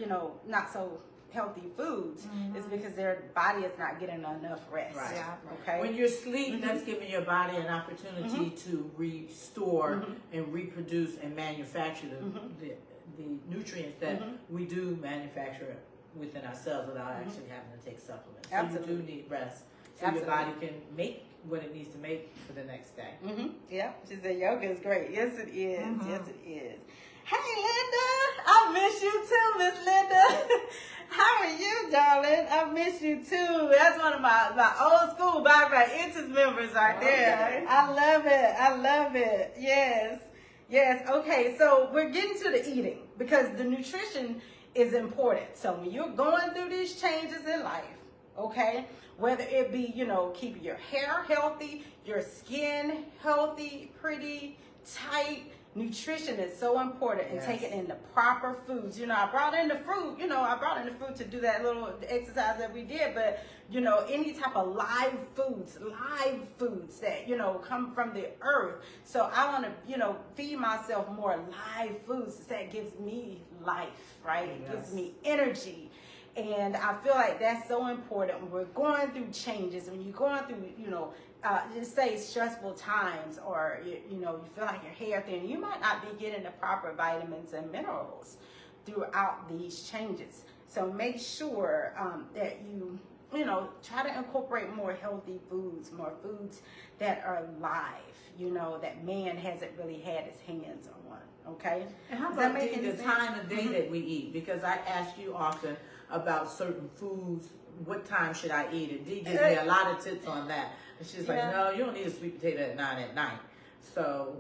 not so healthy foods. It's because their body is not getting enough rest. Right. Yeah. Okay. When you're asleep, that's giving your body an opportunity to restore and reproduce and manufacture the nutrients that we do manufacture within ourselves without actually having to take supplements. So Absolutely. you do need rest so Absolutely. your body can make what it needs to make for the next day. Yeah. She said yoga is great. Yes, it is. Yes, it is. Hey, Linda. I miss you too, Miss Linda. How are you, darling? I miss you too. That's one of my old school Bye Inches members right there. Okay. I love it. I love it. Yes. Yes. Okay. So we're getting to the eating because the nutrition is important. So when you're going through these changes in life, okay, whether it be, keeping your hair healthy, your skin healthy, pretty, tight, nutrition is so important and Yes. taking in the proper foods. I brought in the fruit, to do that little exercise that we did, but any type of live foods that, come from the earth. So I want to, feed myself more live foods that gives me life, right? It gives Yes. me energy. And I feel like that's so important when we're going through changes, when you're going through, just say stressful times, or you feel like your hair thin, you might not be getting the proper vitamins and minerals throughout these changes. So make sure that you try to incorporate more healthy foods, more foods that are live, that man hasn't really had his hands on. Okay. And how Does that about make any the sense? time of day that we eat? Because I ask you often about certain foods, what time should I eat? And Dee gives me a lot of tips on that. And she's like, Yeah. no, you don't need a sweet potato at 9 at night. So,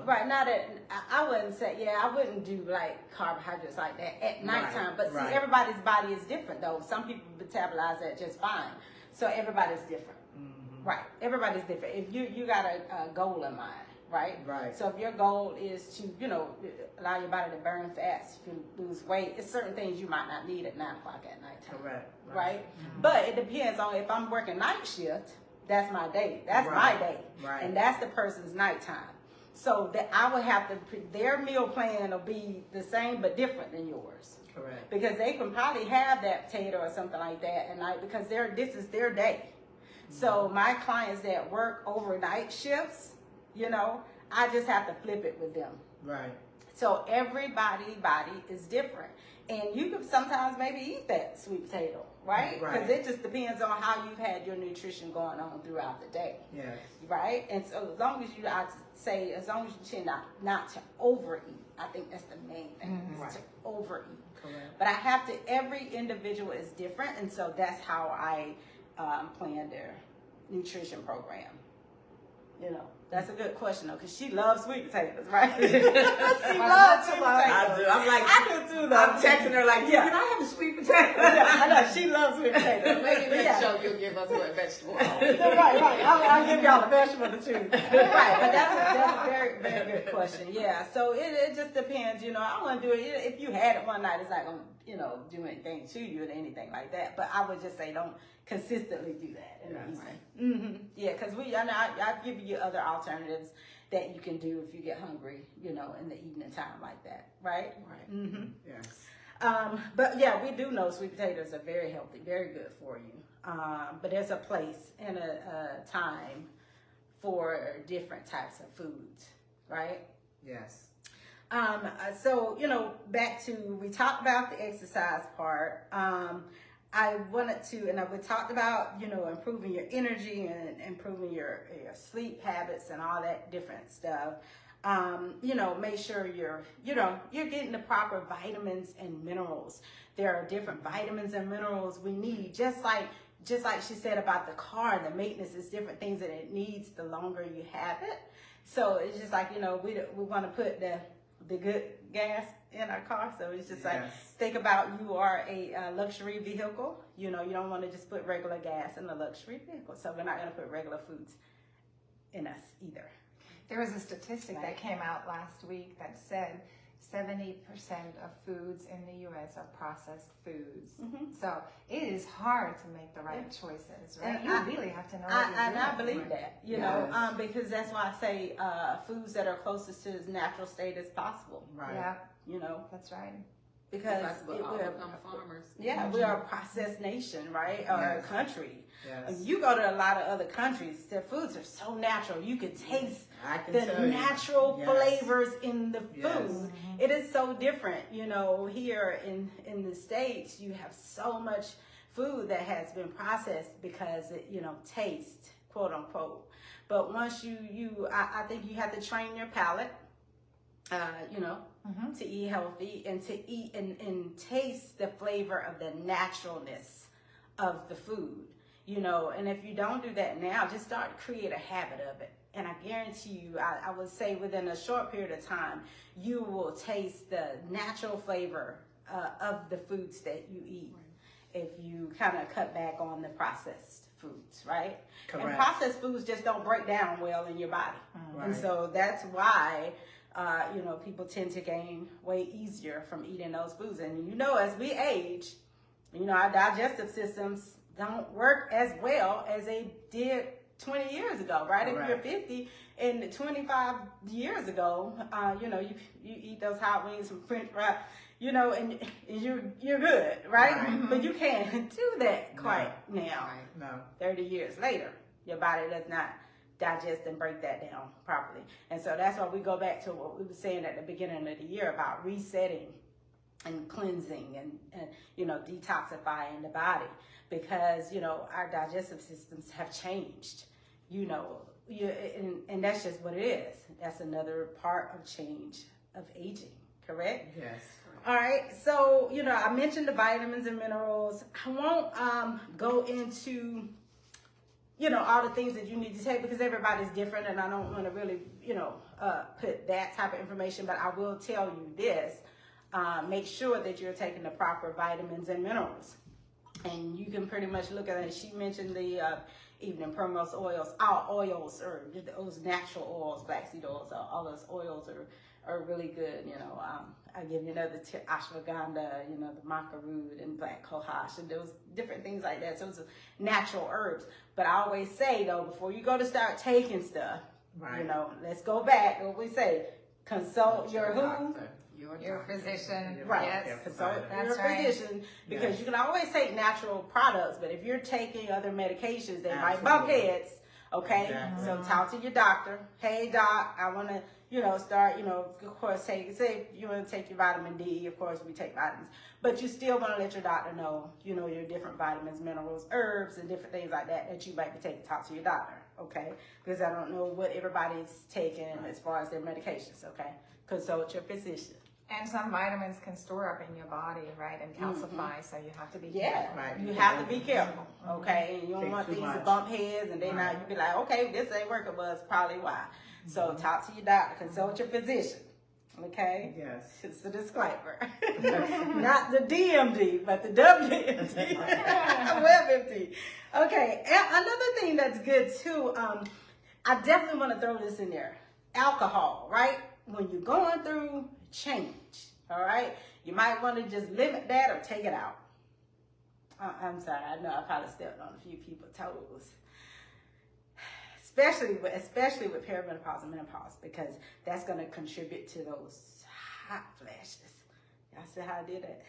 Right, not at, I wouldn't say, I wouldn't do like carbohydrates like that at nighttime. But see, right. everybody's body is different though. Some people metabolize that just fine. So everybody's different. mhm. Right, everybody's different. If you got a goal in mind, right? Right. So if your goal is to, allow your body to burn fats, if you lose weight, it's certain things you might not need at 9 o'clock at nighttime. Correct. Right? But it depends on if I'm working night shift, that's my day. That's my day. Right. And that's the person's nighttime. So that I would have to, their meal plan will be the same but different than yours. Correct. Because they can probably have that potato or something like that at night because this is their day. So my clients that work overnight shifts, I just have to flip it with them. Right. So everybody's body is different. And you could sometimes maybe eat that sweet potato, right? Right. Because it just depends on how you've had your nutrition going on throughout the day, Yes. right? And so as long as you tend not to overeat, I think that's the main thing, is Right. to overeat. Correct. But every individual is different, and so that's how I plan their nutrition program. That's a good question though, because she loves sweet potatoes, right? She loves sweet potatoes. I do. I'm like, I do too, though. I'm texting her like, Yeah. can I have a sweet potato? I know she loves sweet potatoes. Maybe But next show you'll give us what vegetable. right. I'll give y'all a vegetable to choose. Right, but that's a very, very good question. Yeah, so it just depends. I want to do it. If you had it one night, it's not going to, do anything to you or anything like that. But I would just say don't consistently do that. Yeah, because I've given you other alternatives that you can do if you get hungry, in the evening time like that, right? Right. Mm-hmm. Yes. But yeah, we do know sweet potatoes are very healthy, very good for you. But there's a place and a time for different types of foods, right? Yes. So, back to, we talked about the exercise part. I wanted to, and we talked about, improving your energy and improving your sleep habits and all that different stuff. Make sure you're getting the proper vitamins and minerals. There are different vitamins and minerals we need, just like she said about the car, the maintenance is different things that it needs the longer you have it. So it's just like, we want to put the good gas in our car. So it's just like, think about you are a luxury vehicle. You don't want to just put regular gas in a luxury vehicle. So we're not going to put regular foods in us either. There was a statistic that came out last week that said 70% of foods in the U.S. are processed foods. Mm-hmm. So it is hard to make the right choices, right? And you really have to know what you're doing. And I believe that, because that's why I say foods that are closest to its natural state as possible. Right. Yeah, that's right. Because we'll all become farmers. Yeah, we are a processed nation, right? Or a country. Yes. You go to a lot of other countries, their foods are so natural. You can taste the natural flavors in the food. Yes. It is so different. Here in the States, you have so much food that has been processed because it, tastes, quote unquote. But once I think you have to train your palate, to eat healthy and to eat and taste the flavor of the naturalness of the food. And if you don't do that now, just start to create a habit of it. And I guarantee you, I would say within a short period of time, you will taste the natural flavor of the foods that you eat if you kind of cut back on the processed foods, right? Correct. And processed foods just don't break down well in your body. Right. And so that's why, people tend to gain weight easier from eating those foods. And, as we age, our digestive systems don't work as well as they did 20 years ago, right? Correct. If you're 50 and 25 years ago, you eat those hot wings from French fries, and you're good, right? But you can't do that quite now. No. 30 years later, your body does not digest and break that down properly. And so that's why we go back to what we were saying at the beginning of the year about resetting and cleansing and detoxifying the body, because our digestive systems have changed, and that's just what it is. That's another part of change of aging, correct? Yes. All right, so I mentioned the vitamins and minerals. I won't go into all the things that you need to take, because everybody's different, and I don't want to really, put that type of information, but I will tell you this. Make sure that you're taking the proper vitamins and minerals. And you can pretty much look at it. She mentioned the evening primrose oils. All oils are those natural oils, flaxseed oils. All those oils are really good. I give you another ashwagandha, the maca root and black cohosh and those different things like that. So it's natural herbs. But I always say though, before you go to start taking stuff, Right. let's go back to what we say. Consult your who? doctor. Your physician. Right. Yes. Consult That's your right. physician, because Yes. you can always take natural products, but if you're taking other medications, they might Absolutely. bump heads. Okay, Exactly. so talk to your doctor. Hey doc, I want to, start, of course, say you want to take your vitamin D. Of course, we take vitamins, but you still want to let your doctor know, your different vitamins, minerals, herbs, and different things like that you might be taking. Talk to your doctor, okay? Because I don't know what everybody's taking as far as their medications, okay? Consult your physician. And some vitamins can store up in your body, right, and calcify, so you have to be Yeah, careful. Right. you have to be careful, okay? And you don't Take want too things to much. bump heads, and then now you be like, okay, this ain't working, but it's probably why. So talk to your doctor, consult your physician, okay? Yes. It's a disclaimer. Not the DMD, but the WMD, WebMD. Okay, another thing that's good too, I definitely want to throw this in there. Alcohol, right? When you're going through change, all right? You might want to just limit that or take it out. I'm sorry, I know I probably stepped on a few people's toes. Especially with perimenopause and menopause, because that's going to contribute to those hot flashes. Y'all see how I did that?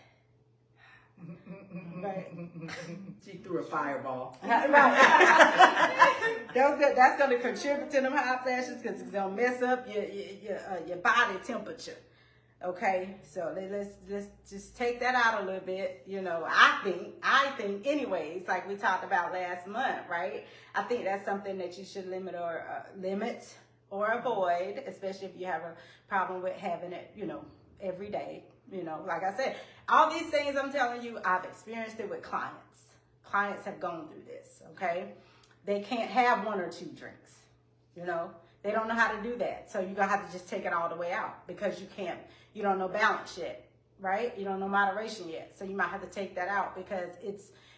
Right. She threw a fireball. Right. That's going to contribute to them hot flashes, because it's going to mess up your body temperature. Okay, so let's just take that out a little bit. I think anyways, like we talked about last month, right? I think that's something that you should limit or avoid, especially if you have a problem with having it, every day. Like I said, all these things I'm telling you, I've experienced it with clients. Clients have gone through this, okay? They can't have one or two drinks, They don't know how to do that. So you're going to have to just take it all the way out, because you don't know balance yet, right? You don't know moderation yet. So you might have to take that out, because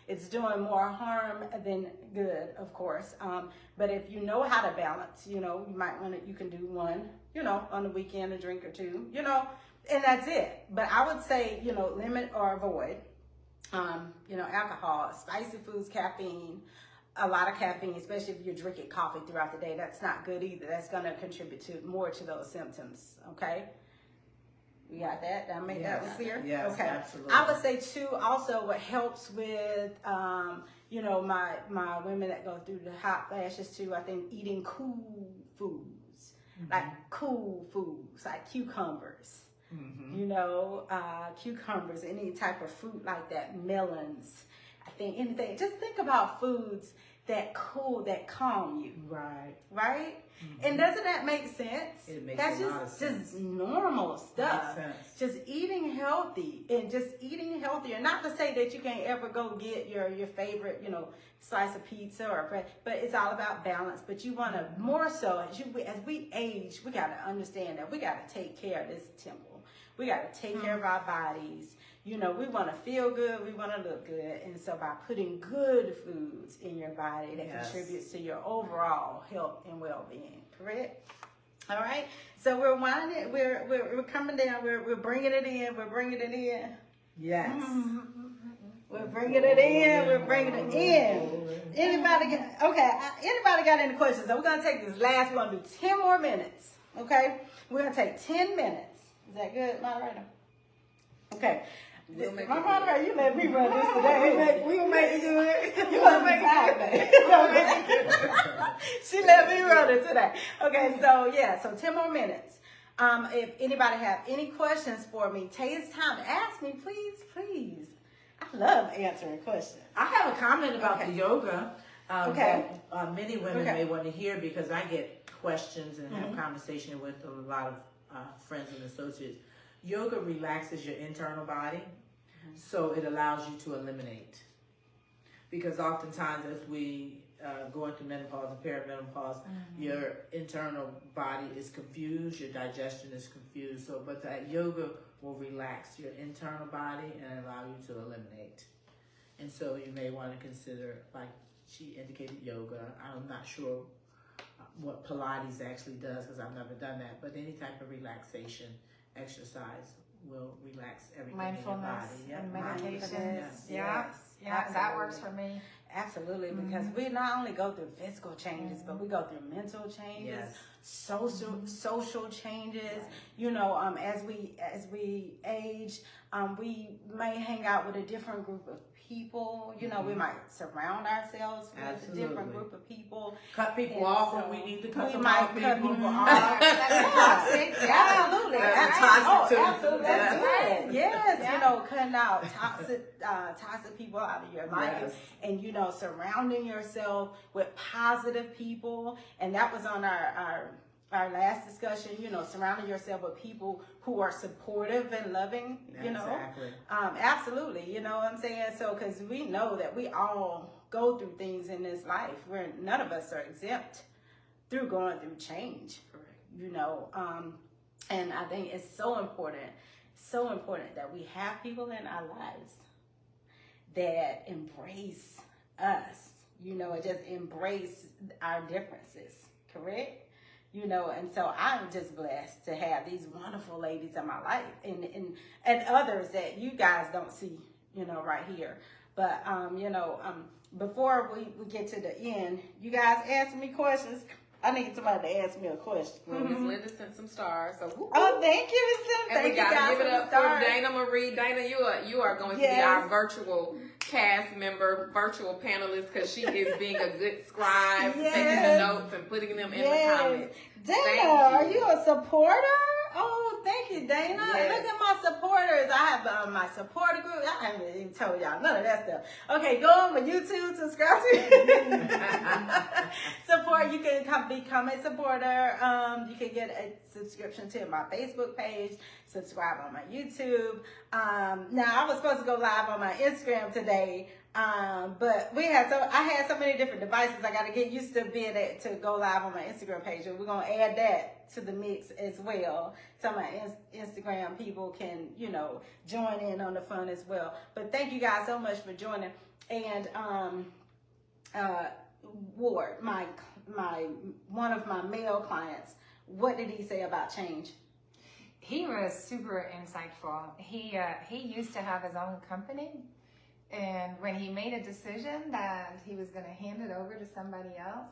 it's doing more harm than good, of course. But if you know how to balance, you might you can do one, on the weekend, a drink or two, and that's it. But I would say, limit or avoid, alcohol, spicy foods, caffeine, a lot of caffeine, especially if you're drinking coffee throughout the day. That's not good either. That's going to contribute more to those symptoms, okay? We got that? Did I make that one clear? Yes, okay. absolutely. I would say, too, also what helps with, my women that go through the hot flashes, too, I think eating cool foods, like cucumbers. Cucumbers, any type of fruit like that, melons. I think anything. Just think about foods that calm you. Right. Right? And doesn't that make sense? It makes That's a lot of sense. just normal stuff. Makes sense. Just eating healthy and just eating healthier. Not to say that you can't ever go get your favorite, slice of pizza or bread, but it's all about balance. But you want to more so as we age, we got to understand that we got to take care of this temple. We got to take care of our bodies. We want to feel good. We want to look good. And so by putting good foods in your body, that contributes to your overall health and well-being. Correct? All right. So we're winding. We're coming down. We're bringing it in. We're bringing it in. Yes. We're bringing it in. We're bringing it in. Anybody got any questions? So we're going to take this last. We're going to do 10 more minutes. Okay? We're going to take 10 minutes. Is that good, moderator? Okay. We'll make My it moderator, you let me run this today. We'll make it good. You want to make it She let me run it today. Okay, so 10 more minutes. If anybody have any questions for me, take this time. Ask me, please. I love answering questions. I have a comment about the yoga Okay. that many women may want to hear, because I get questions and have conversation with a lot of friends and associates. Yoga relaxes your internal body, so it allows you to eliminate. Because oftentimes as we going through menopause and perimenopause, your internal body is confused, your digestion is confused. So, but that yoga will relax your internal body and allow you to eliminate. And so you may want to consider, like she indicated, yoga. I'm not sure what Pilates actually does because I've never done that, but any type of relaxation exercise will relax everything in your body. Mindfulness Yep. and Mindfulness, meditation. yes. Yeah, that works for me. Absolutely, because we not only go through physical changes, but we go through mental changes, Yes. social changes. You know, as we age, we may hang out with a different group of people. You know, we might surround ourselves with a Absolutely. different group of people. Cut people And off so when we need to cut we them might off. cut people. people off. That's toxic. Yeah. Absolutely. That's Absolutely. toxic too. Absolutely. That's That's good. right. Yes. Yeah. You know, cutting out toxic people out of your life. Yes. And, you know, surrounding yourself with positive people. And that was on our last discussion, you know, surrounding yourself with people who are supportive and loving, you know. Exactly. Absolutely. You know what I'm saying? So, because we know that we all go through things in this life where none of us are exempt through going through change. Correct. You know, and I think it's so important that we have people in our lives that embrace us, you know, and just embrace our differences, correct? You know, and so I'm just blessed to have these wonderful ladies in my life and others that you guys don't see, you know, right here. But, you know, before we get to the end, you guys ask me questions. I need somebody to ask me a question. Well, Miss Linda sent some stars, so whoop, Oh, thank you, Miss Sim. and we Thank you gotta guys give it for up the for stars. Dana Marie. Dana, you are going to be Yes. our virtual cast member, virtual panelist, because she is being a good scribe, taking the Yes. notes and putting them in the Yes. comments. Dana, Thank you. are you a supporter? Oh, thank you, Dana. Yes. Look at my supporters. I have my supporter group. I haven't even told y'all none of that stuff. Okay, go on my YouTube, subscribe to support. You can become a supporter. You can get a subscription to my Facebook page. Subscribe on my YouTube. Now I was supposed to go live on my Instagram today. But I had so many different devices. I got to get used to being able to go live on my Instagram page. And we're going to add that to the mix as well. So my Instagram people can, you know, join in on the fun as well. But thank you guys so much for joining. And, Ward, one of my male clients, what did he say about change? He was super insightful. He used to have his own company, and when he made a decision that he was going to hand it over to somebody else,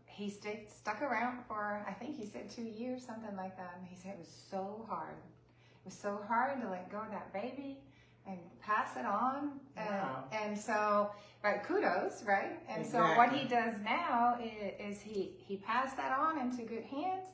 he stuck around for, I think he said 2 years, something like that. And he said it was so hard. It was so hard to let go of that baby and pass it on. Wow. And so, right, kudos, right? And so what he does now is he passed that on into good hands.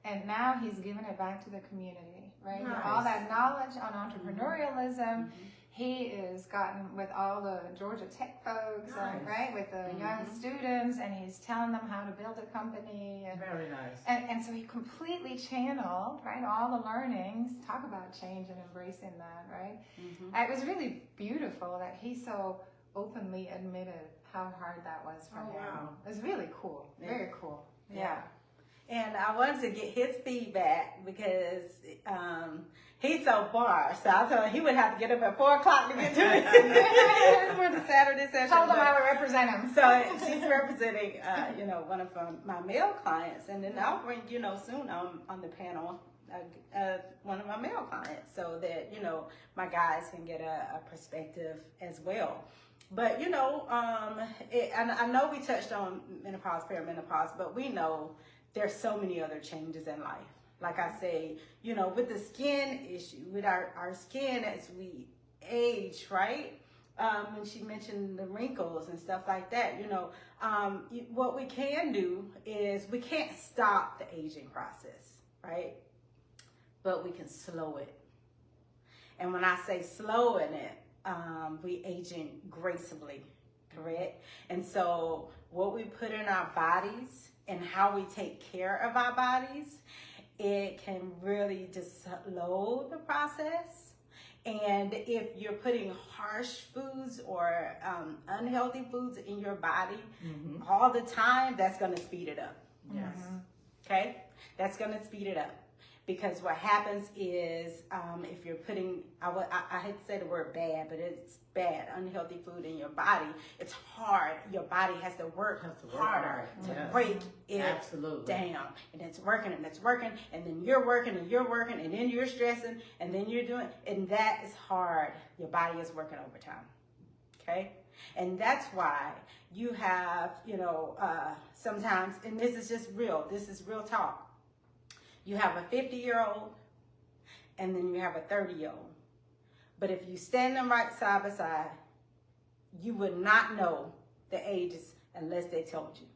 And now he's giving it back to the community, right? Nice. All that knowledge on entrepreneurialism, he is gotten with all the Georgia Tech folks, Nice. right? With the young students, and he's telling them how to build a company. And, Very nice. and so he completely channeled, right? All the learnings, talk about change and embracing that, right? It was really beautiful that he so openly admitted how hard that was for him. Wow. It was really cool, very cool. Yeah. And I wanted to get his feedback because he's so far. So I told him he would have to get up at 4 o'clock to get to it for the Saturday session. Told him But- I would represent him. So she's representing, you know, one of my male clients, and then I'll bring, you know, soon on the panel, one of my male clients, so that, you know, my guys can get a perspective as well. But, you know, and I know we touched on menopause, perimenopause, but we know there's so many other changes in life. Like I say, you know, with the skin issue, with our skin as we age, right? When she mentioned the wrinkles and stuff like that, you know, what we can do is we can't stop the aging process, right? But we can slow it. And when I say slowing it, we aging gracefully, correct? And so what we put in our bodies and how we take care of our bodies, it can really just slow the process. And if you're putting harsh foods or unhealthy foods in your body all the time, that's going to speed it up. Yes. Okay? That's going to speed it up. Because what happens is if you're putting, I hate to say the word bad, but it's bad, unhealthy food in your body, it's hard. Your body has to work harder to break it down. And it's working and it's working, and then you're working and you're working, and then you're stressing, and then you're doing, and that is hard. Your body is working overtime. Okay? And that's why you have, sometimes, and this is just real, this is real talk. You have a 50-year-old, and then you have a 30-year-old. But if you stand them right side by side, you would not know the ages unless they told you.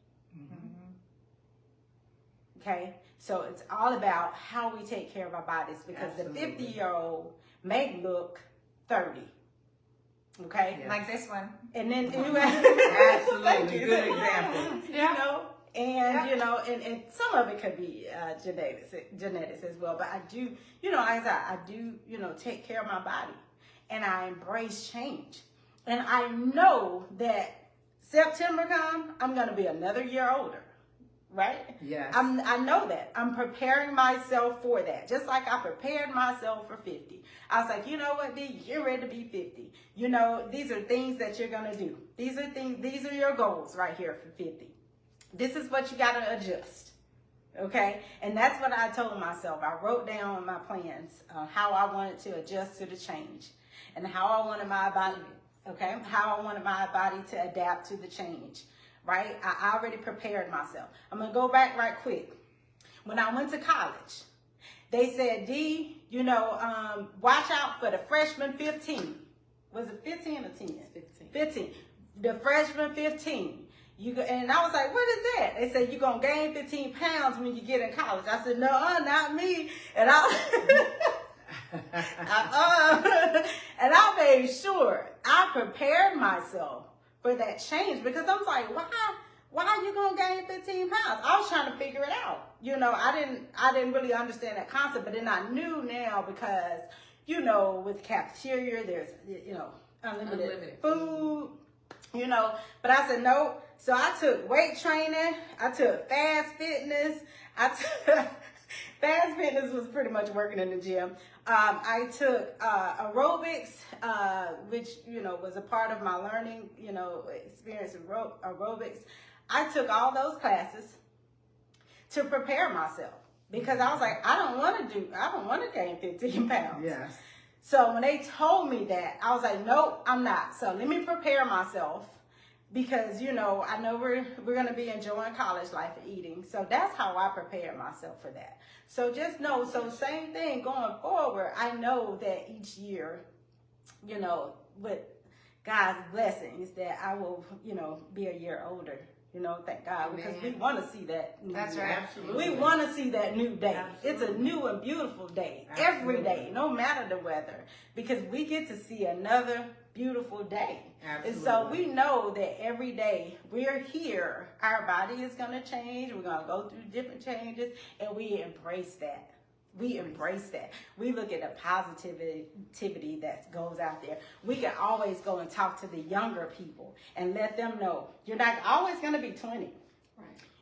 Okay? So it's all about how we take care of our bodies, because the 50-year-old may look 30. Okay? Yes. Like this one. And then you Absolutely. Good example. And and some of it could be genetics as well. But I do, I do, take care of my body, and I embrace change. And I know that September come, I'm gonna be another year older, right? Yes. I know that. I'm preparing myself for that. Just like I prepared myself for 50. I was like, you know what, D, you're ready to be 50. These are things that you're gonna do. These are your goals right here for 50. This is what you got to adjust, okay? And that's what I told myself. I wrote down my plans, how I wanted to adjust to the change, and how I wanted my body, okay? How I wanted my body to adapt to the change, right? I already prepared myself. I'm going to go back right quick. When I went to college, they said, D, watch out for the freshman 15. Was it 15 or 10? 15. The freshman 15. And I was like, what is that? They said, you're going to gain 15 pounds when you get in college. I said, no, not me. And and I made sure I prepared myself for that change, because I was like, why are you going to gain 15 pounds? I was trying to figure it out. I didn't really understand that concept, but then I knew now because, with cafeteria, there's, unlimited food, but I said, no. So I took weight training. I took fast fitness. Fast fitness was pretty much working in the gym. I took aerobics, which, was a part of my learning, experience in aerobics. I took all those classes to prepare myself, because I was like, I don't want to gain 15 pounds. Yes. So when they told me that, I was like, nope, I'm not. So let me prepare myself, because, I know we're going to be enjoying college life and eating. So that's how I prepared myself for that. So just know, so same thing going forward. I know that each year, with God's blessings, that I will, be a year older. Thank God, because we want to see that new That's day. right. Absolutely. We want to see that new day. Absolutely. It's a new and beautiful day, Absolutely. every day, no matter the weather, because we get to see another beautiful day. Absolutely. And so we know that every day we're here, our body is going to change. We're going to go through different changes, and we embrace that. We embrace that. We look at the positivity that goes out there. We can always go and talk to the younger people and let them know you're not always going to be 20. Right.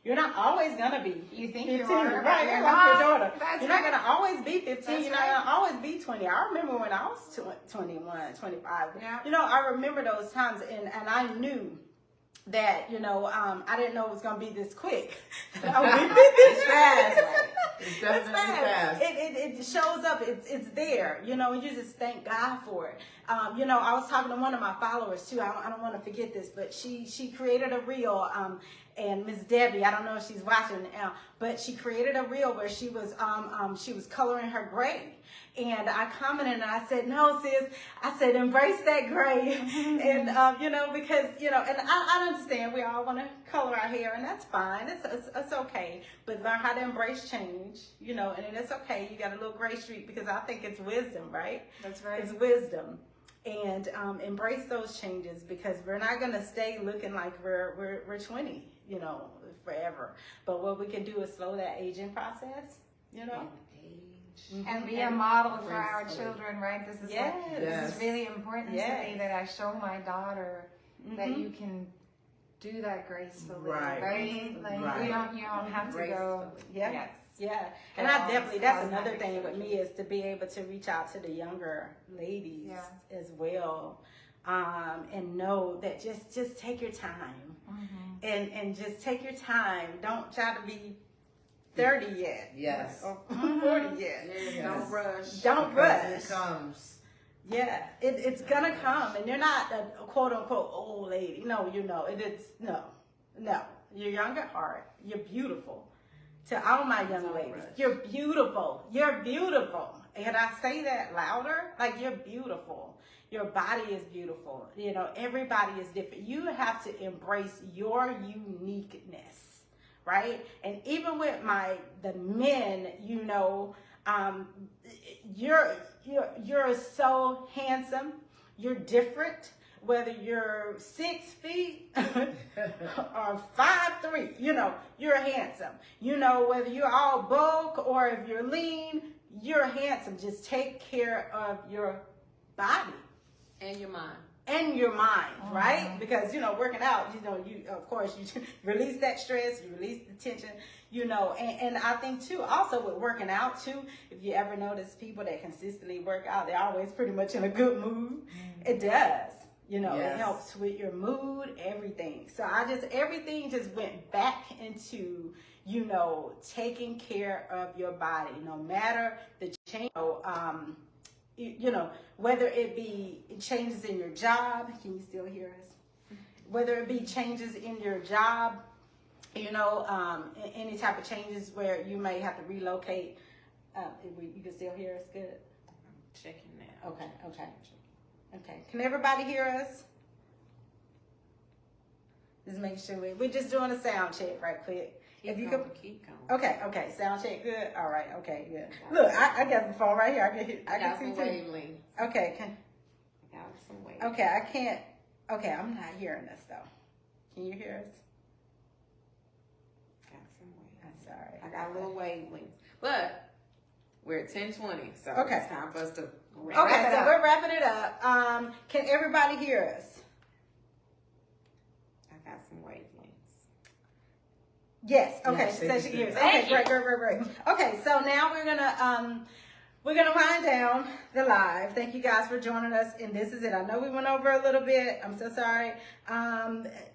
You're not always going to be You think 15, you are, right? you're You're not. like your daughter. That's You're not right. going to always be 15. That's You're not right. going to always be 20. I remember when I was 21, 25. Yeah. I remember those times, and I knew that, I didn't know it was going to be this quick. I would be It's fast. It's definitely fast. It shows up. It's there. You just thank God for it. I was talking to one of my followers too. I don't want to forget this, but she created a reel. And Miss Debbie, I don't know if she's watching now, but she created a reel where she was coloring her gray. And I commented and I said, no, sis, I said, embrace that gray. And, because, and I understand we all want to color our hair, and that's fine. It's okay. But learn how to embrace change, and it's okay. You got a little gray streak, because I think it's wisdom, right? That's right. It's wisdom. And embrace those changes, because we're not going to stay looking like we're 20, forever. But what we can do is slow that aging process, And be a model for Gracefully. our children, right? This is Yes. this is really important to Yes. me, that I show my daughter that Mhm. you can do that gracefully, Right. Like Right. you don't have to go. Gracefully. Yeah. Yes. Yeah, and Girls, I definitely, that's cosmetic another thing with surgery. me, is to be able to reach out to the younger ladies Yeah. as well, and know that just take your time, and just take your time. Don't try to be 30 yet, Yes. or 40 yet. Yes, Yes. don't rush. Don't Because rush. it comes. Yeah, it's gonna come, and you're not a quote unquote old lady. No, it's no. You're young at heart. You're beautiful. To all my young Don't ladies, rush. you're beautiful. You're beautiful. And I say that louder, like, you're beautiful. Your body is beautiful. Everybody is different. You have to embrace your uniqueness, right? And even with the men, you're so handsome. You're different. Whether you're 6 feet or 5'3", you're handsome. Whether you're all bulk or if you're lean, you're handsome. Just take care of your body And your mind. and your mind, right? Because working out, you of course you release that stress, you release the tension, and I think too, also with working out too, if you ever notice people that consistently work out, they're always pretty much in a good mood. It does. It Yes. helps with your mood, everything. So everything just went back into, taking care of your body, no matter the change, whether it be changes in your job. Can you still hear us? Whether it be changes in your job, any type of changes where you may have to relocate. You can still hear us good? I'm checking that. Okay. Can everybody hear us? Just making sure we're just doing a sound check right quick. If you could. Keep going. Okay. Sound check good. All right. Okay. Good. Look, I got the phone right here. I I can got see some too. wavelengths. Okay. I got some wavelengths. Okay. I can't. Okay. I'm not hearing us though. Can you hear us? Got some wavelengths. I'm sorry. I got little wavelengths. But we're at 10:20, so Okay. it's time for us to wrap Okay. it So up. we're wrapping it up. Can everybody hear us? I got some wavelengths. Yes. Okay. Yes, She said she can hear us. Thank Okay. Great. Okay. So now we're gonna wind down the live. Thank you guys for joining us, and this is it. I know we went over a little bit. I'm so sorry.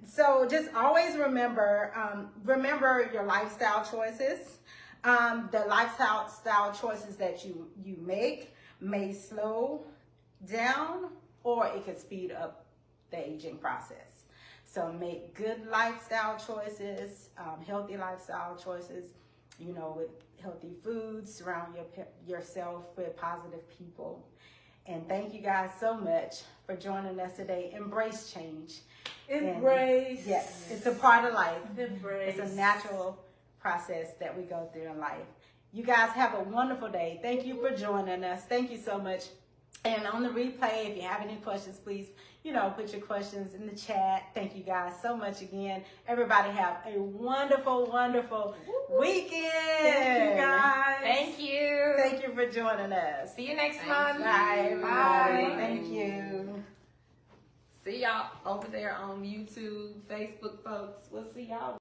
So just always remember your lifestyle choices. The lifestyle choices that you make may slow down, or it could speed up the aging process. So make good lifestyle choices, healthy lifestyle choices, with healthy foods. Surround yourself with positive people. And thank you guys so much for joining us today. Embrace change. Embrace. Yes, it's a part of life. Embrace. It's a natural process that we go through in life. You guys have a wonderful day. Thank you for joining us. Thank you so much. And on the replay, if you have any questions, please, put your questions in the chat. Thank you guys so much again. Everybody have a wonderful, wonderful weekend. Thank you guys. Thank you. Thank you for joining us. See you next Thank month. you. Bye, everybody. Bye. Thank you. See y'all over there on YouTube, Facebook, folks. We'll see y'all.